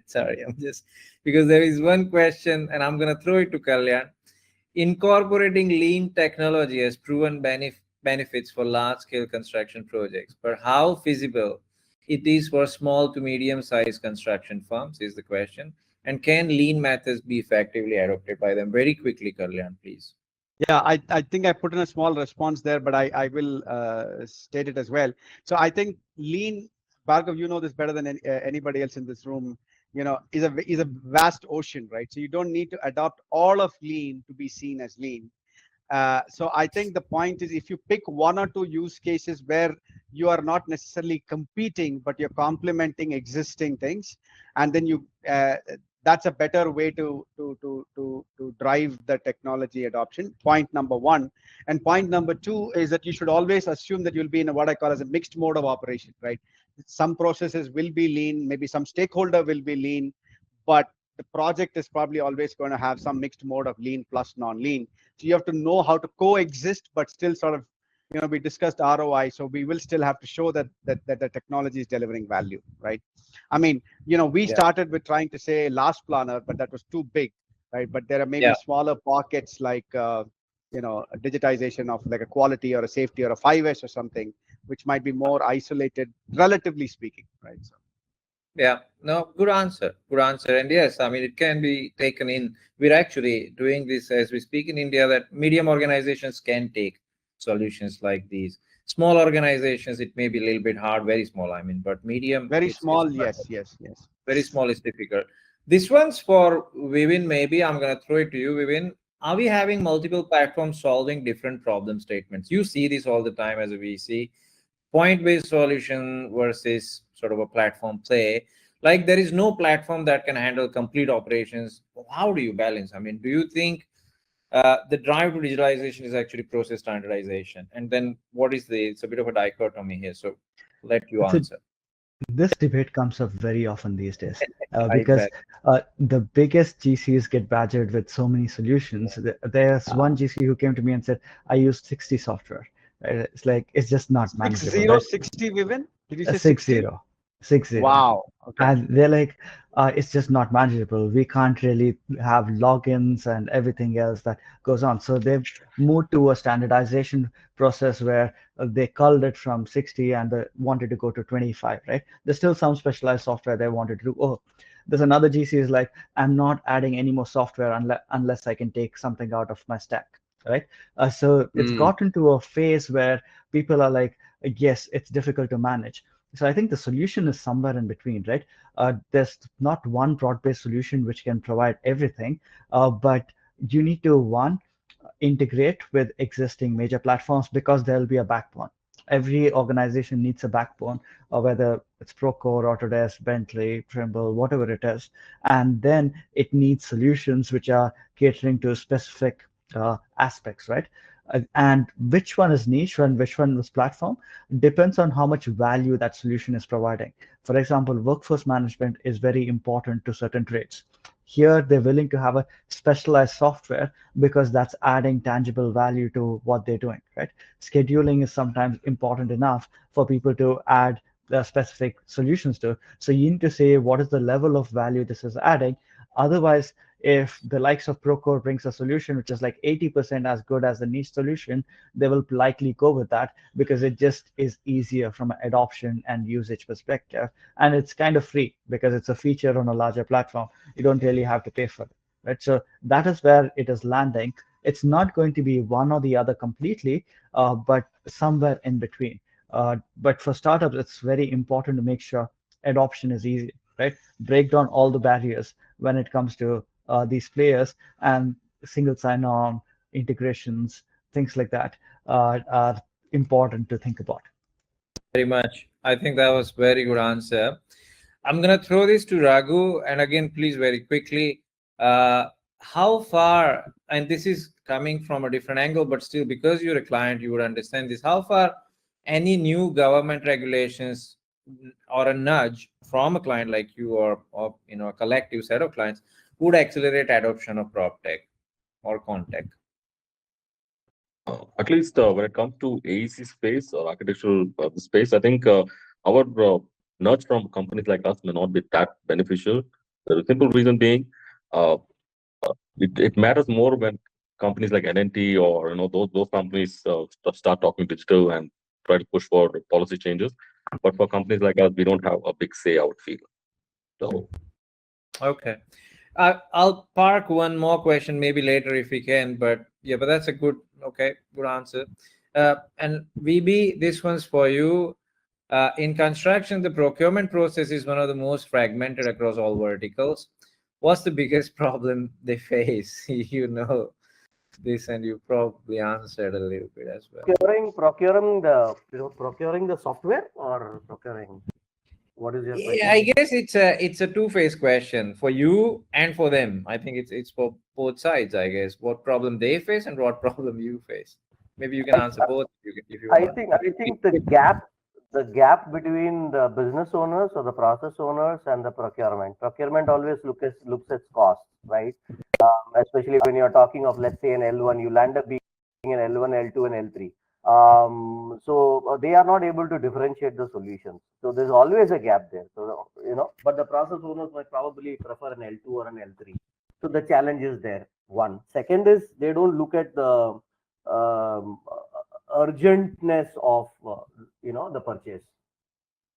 Sorry, I'm just because there is one question, and I'm gonna throw it to Kalyan. Incorporating lean technology has proven benefits for large-scale construction projects, but how feasible it is for small to medium-sized construction firms is the question. And can lean methods be effectively adopted by them? Very quickly, Kalyan, please. Yeah, I think I put in a small response there, but I will state it as well. So I think lean, Bhargav, you know this better than anybody else in this room, is a vast ocean, right? So you don't need to adopt all of lean to be seen as lean. So I think the point is, if you pick one or two use cases where you are not necessarily competing, but you're complementing existing things, and then that's a better way to drive the technology adoption. Point number one. And point number two is that you should always assume that you'll be in what I call as a mixed mode of operation, right? Some processes will be lean, maybe some stakeholder will be lean, but the project is probably always going to have some mixed mode of lean plus non-lean. So you have to know how to coexist, but still sort of, we discussed ROI, so we will still have to show that the technology is delivering value, right? I mean, we started with trying to say last planner, but that was too big, right? But there are maybe smaller pockets like, digitization of like a quality or a safety or a 5S or something, which might be more isolated, relatively speaking, right? So. Yeah, no, good answer. Good answer. And yes, I mean, it can be taken in. We're actually doing this as we speak in India, that medium organizations can take solutions like these. Small organizations, it may be a little bit hard, very small, I mean, but medium. Very small, it's yes. Very small is difficult. This one's for Vivin, maybe. I'm going to throw it to you, Vivin. Are we having multiple platforms solving different problem statements? You see this all the time as a VC. Point-based solution versus sort of a platform play. Like there is no platform that can handle complete operations. How do you balance? I mean, do you think the drive to digitalization is actually process standardization? And then what is it's a bit of a dichotomy here. So let you answer. This debate comes up very often these days I because bet. the biggest GCs get badgered with so many solutions. There's one GC who came to me and said, I use 60 software. Right? It's like, it's just not manageable. 60, Vivin? Did you say 60? 60. Wow. Okay. And they're like, it's just not manageable. We can't really have logins and everything else that goes on. So they've moved to a standardization process where they culled it from 60 and they wanted to go to 25, right? There's still some specialized software they wanted to do. Oh, there's another GC is like, I'm not adding any more software unless I can take something out of my stack, right? So it's gotten to a phase where people are like, yes, it's difficult to manage. So I think the solution is somewhere in between, right? There's not one broad-based solution which can provide everything, but you need to, one, integrate with existing major platforms because there'll be a backbone. Every organization needs a backbone, whether it's Procore, Autodesk, Bentley, Trimble, whatever it is. And then it needs solutions which are catering to specific aspects, right? And which one is niche and which one is platform depends on how much value that solution is providing. For example, workforce management is very important to certain trades. Here, they're willing to have a specialized software because that's adding tangible value to what they're doing, right? Scheduling is sometimes important enough for people to add specific solutions to. So you need to say what is the level of value this is adding. Otherwise, if the likes of Procore brings a solution which is like 80% as good as the niche solution, they will likely go with that because it just is easier from an adoption and usage perspective. And it's kind of free because it's a feature on a larger platform. You don't really have to pay for it, right? So that is where it is landing. It's not going to be one or the other completely, but somewhere in between. But for startups, it's very important to make sure adoption is easy, right? Break down all the barriers when it comes to these players, and single sign-on integrations, things like that are important to think about. Very much. I think that was very good answer. I'm going to throw this to Raghu. And again, please, very quickly, how far, and this is coming from a different angle, but still, because you're a client, you would understand this. How far any new government regulations or a nudge from a client like you or a collective set of clients would accelerate adoption of prop tech or Contech? At least when it comes to AEC space or architectural space, I think our nudge from companies like us may not be that beneficial. The simple reason being, it matters more when companies like NNT or those companies start talking digital and try to push for policy changes. But for companies like us, we don't have a big say, I would feel. So Okay. I'll park one more question maybe later if we can, but yeah, but that's a good answer. And VB, this one's for you. In construction, the procurement process is one of the most fragmented across all verticals. What's the biggest problem they face? You know this, and you probably answered a little bit as well. Procuring the software or procuring. What is your question? Yeah, I guess it's a two-phase question for you and for them. I think it's for both sides. I guess what problem they face and what problem you face. Maybe you can answer both if you want. I think the gap between the business owners or the process owners and the procurement. Procurement always looks at costs, right? Especially when you're talking of, let's say, an L1, you land up being an L1, L2, and L3. So they are not able to differentiate the solutions. So there's always a gap there. So but the process owners might probably prefer an L2 or an L3. So the challenge is there. One. Second is they don't look at the urgentness of the purchase.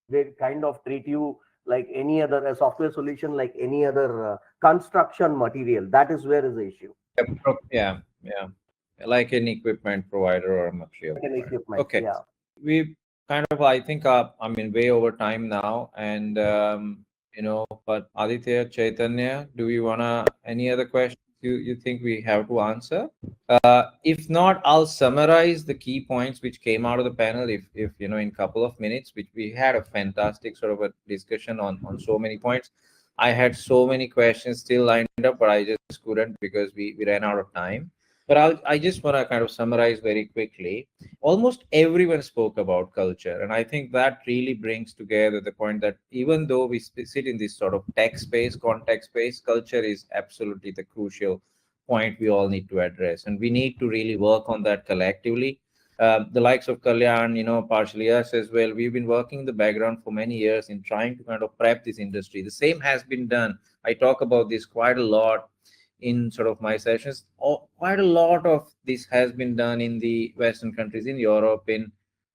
They kind of treat you like any other software solution, like any other construction material. That is where is the issue. Yeah, like an equipment provider or a material. Like an equipment. Okay. Yeah. We kind of, I think, way over time now, and but Aditya, Chaitanya, do we wanna any other questions you think we have to answer? If not, I'll summarize the key points which came out of the panel. If in a couple of minutes, which we had a fantastic sort of a discussion on so many points. I had so many questions still lined up, but I just couldn't because we ran out of time. But I just want to kind of summarize very quickly. Almost everyone spoke about culture. And I think that really brings together the point that even though we sit in this sort of tech space, context space, culture is absolutely the crucial point we all need to address. And we need to really work on that collectively. The likes of Kalyan, partially us as well, we've been working in the background for many years in trying to kind of prep this industry. The same has been done. I talk about this quite a lot in sort of my sessions. Quite a lot of this has been done in the Western countries, in Europe, in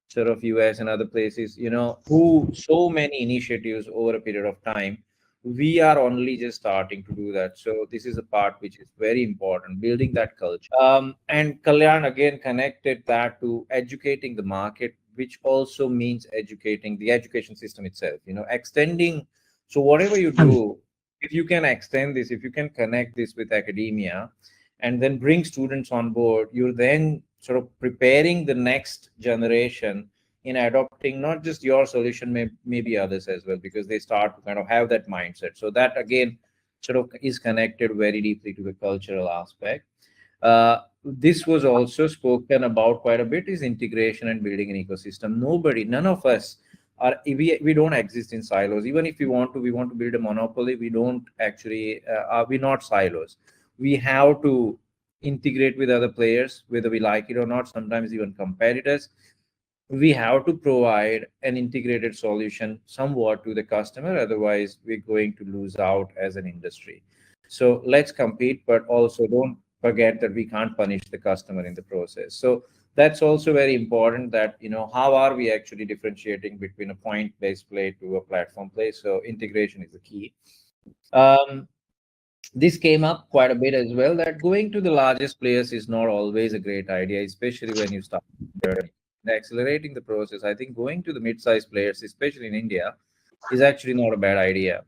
sort of US and other places, who so many initiatives over a period of time. We are only just starting to do that. So this is a part which is very important, building that culture. And Kalyan again connected that to educating the market, which also means educating the education system itself, extending. So whatever you do, if you can extend this, if you can connect this with academia and then bring students on board, you're then sort of preparing the next generation in adopting not just your solution, maybe others as well, because they start to kind of have that mindset. So that again sort of is connected very deeply to the cultural aspect. This was also spoken about quite a bit, is integration and building an ecosystem. None of us we don't exist in silos. Even if we want to build a monopoly, we don't actually we're not silos. We have to integrate with other players, whether we like it or not, sometimes even competitors. We have to provide an integrated solution somewhat to the customer, otherwise we're going to lose out as an industry. So let's compete, but also don't forget that we can't punish the customer in the process. So that's also very important, that how are we actually differentiating between a point-based play to a platform play. So integration is the key. This came up quite a bit as well, that going to the largest players is not always a great idea, especially when you start accelerating the process. I think going to the mid-sized players, especially in India, is actually not a bad idea.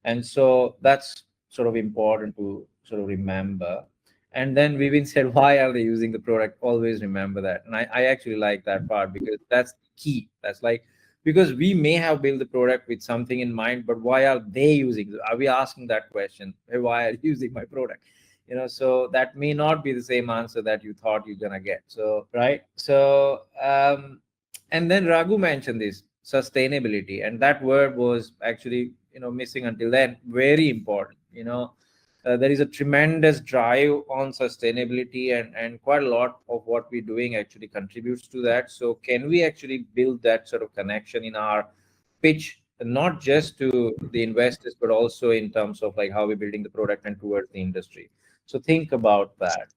And so that's sort of important to sort of remember. And then Vivin said, why are they using the product? Always remember that. And I actually like that part, because that's key. That's like, because we may have built the product with something in mind, but why are they using it? Are we asking that question? Hey, why are you using my product? So that may not be the same answer that you thought you're going to get. So, right. So, and then Raghu mentioned this sustainability, and that word was actually, missing until then. Very important. There is a tremendous drive on sustainability, and quite a lot of what we're doing actually contributes to that. So can we actually build that sort of connection in our pitch not just to the investors, but also in terms of like how we're building the product and towards the industry. So think about that.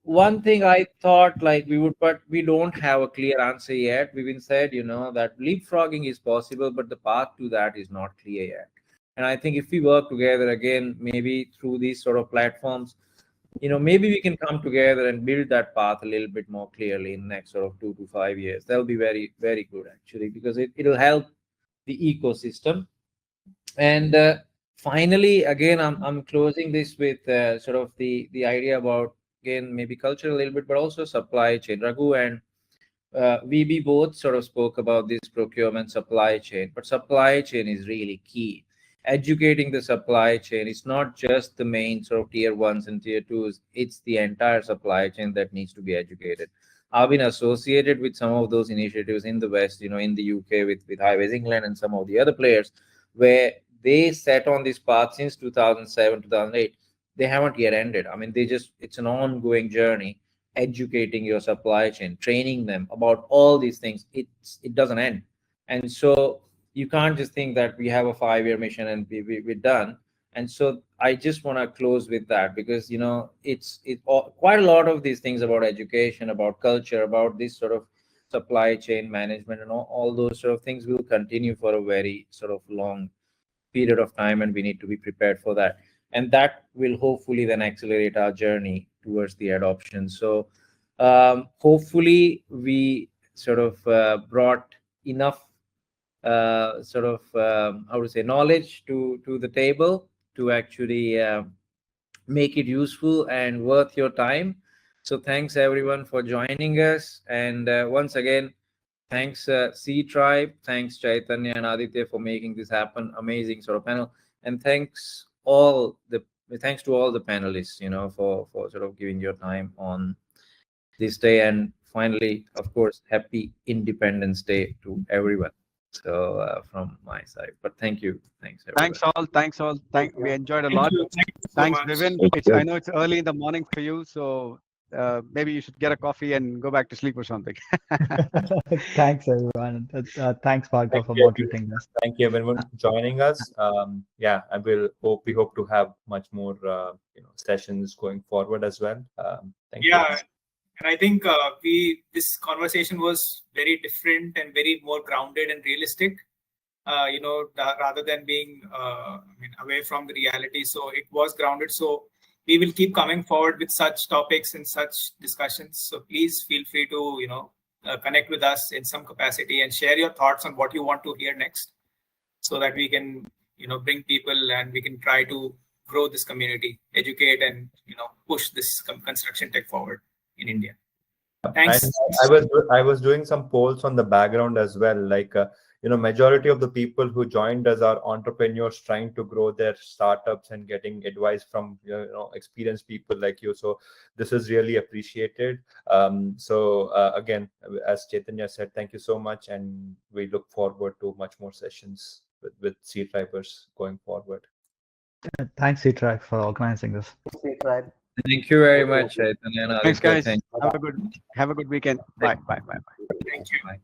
One thing I thought like we would, but we don't have a clear answer yet. We've been said, that leapfrogging is possible, but the path to that is not clear yet. And I think if we work together again, maybe through these sort of platforms, maybe we can come together and build that path a little bit more clearly in the next sort of 2 to 5 years. That'll be very, very good actually, because it'll help the ecosystem. And finally, again, I'm closing this with sort of the idea about, again, maybe culture a little bit, but also supply chain. Raghu and we both sort of spoke about this procurement supply chain, but supply chain is really key. Educating the supply chain, it's not just the main sort of tier ones and tier twos, it's the entire supply chain that needs to be educated. I've been associated with some of those initiatives in the West, in the UK with Highways England and some of the other players, where they set on this path since 2007, 2008. They haven't yet ended. I mean, it's an ongoing journey, educating your supply chain, training them about all these things. It doesn't end. And so you can't just think that we have a 5-year mission and we're done. And so I just want to close with that, because it's quite a lot of these things about education, about culture, about this sort of supply chain management, and all those sort of things will continue for a very sort of long period of time, and we need to be prepared for that. And that will hopefully then accelerate our journey towards the adoption. So hopefully we sort of brought enough sort of how to say knowledge to the table to actually make it useful and worth your time. So thanks everyone for joining us, and once again, thanks C Tribe, thanks Chaitanya and Aditya for making this happen. Amazing sort of panel, and thanks to all the panelists, for sort of giving your time on this day. And finally, of course, happy Independence Day to everyone. So from my side, but thanks everyone. Thanks all. We enjoyed a lot. Thanks, Vivin. I know it's early in the morning for you, so maybe you should get a coffee and go back to sleep or something. Thanks, everyone. Thanks, Bhargav, for moderating this. Thank you, everyone, for joining us. We hope to have much more sessions going forward as well. Thank you. And I think this conversation was very different and very more grounded and realistic, rather than being away from the reality. So it was grounded. So we will keep coming forward with such topics and such discussions. So please feel free to, connect with us in some capacity and share your thoughts on what you want to hear next, so that we can, bring people and we can try to grow this community, educate, and, push this construction tech forward in India. Thanks. And I was doing some polls on the background as well. Like, majority of the people who joined us are entrepreneurs trying to grow their startups and getting advice from, experienced people like you. So this is really appreciated. Again, as Chaitanya said, thank you so much. And we look forward to much more sessions with C Tribers going forward. Thanks, C Tribe, for organizing this. C Tribe. Thank you very much, Chaitanya. Thanks, guys. Thank you. Have a good weekend. Bye. Thank you. Bye.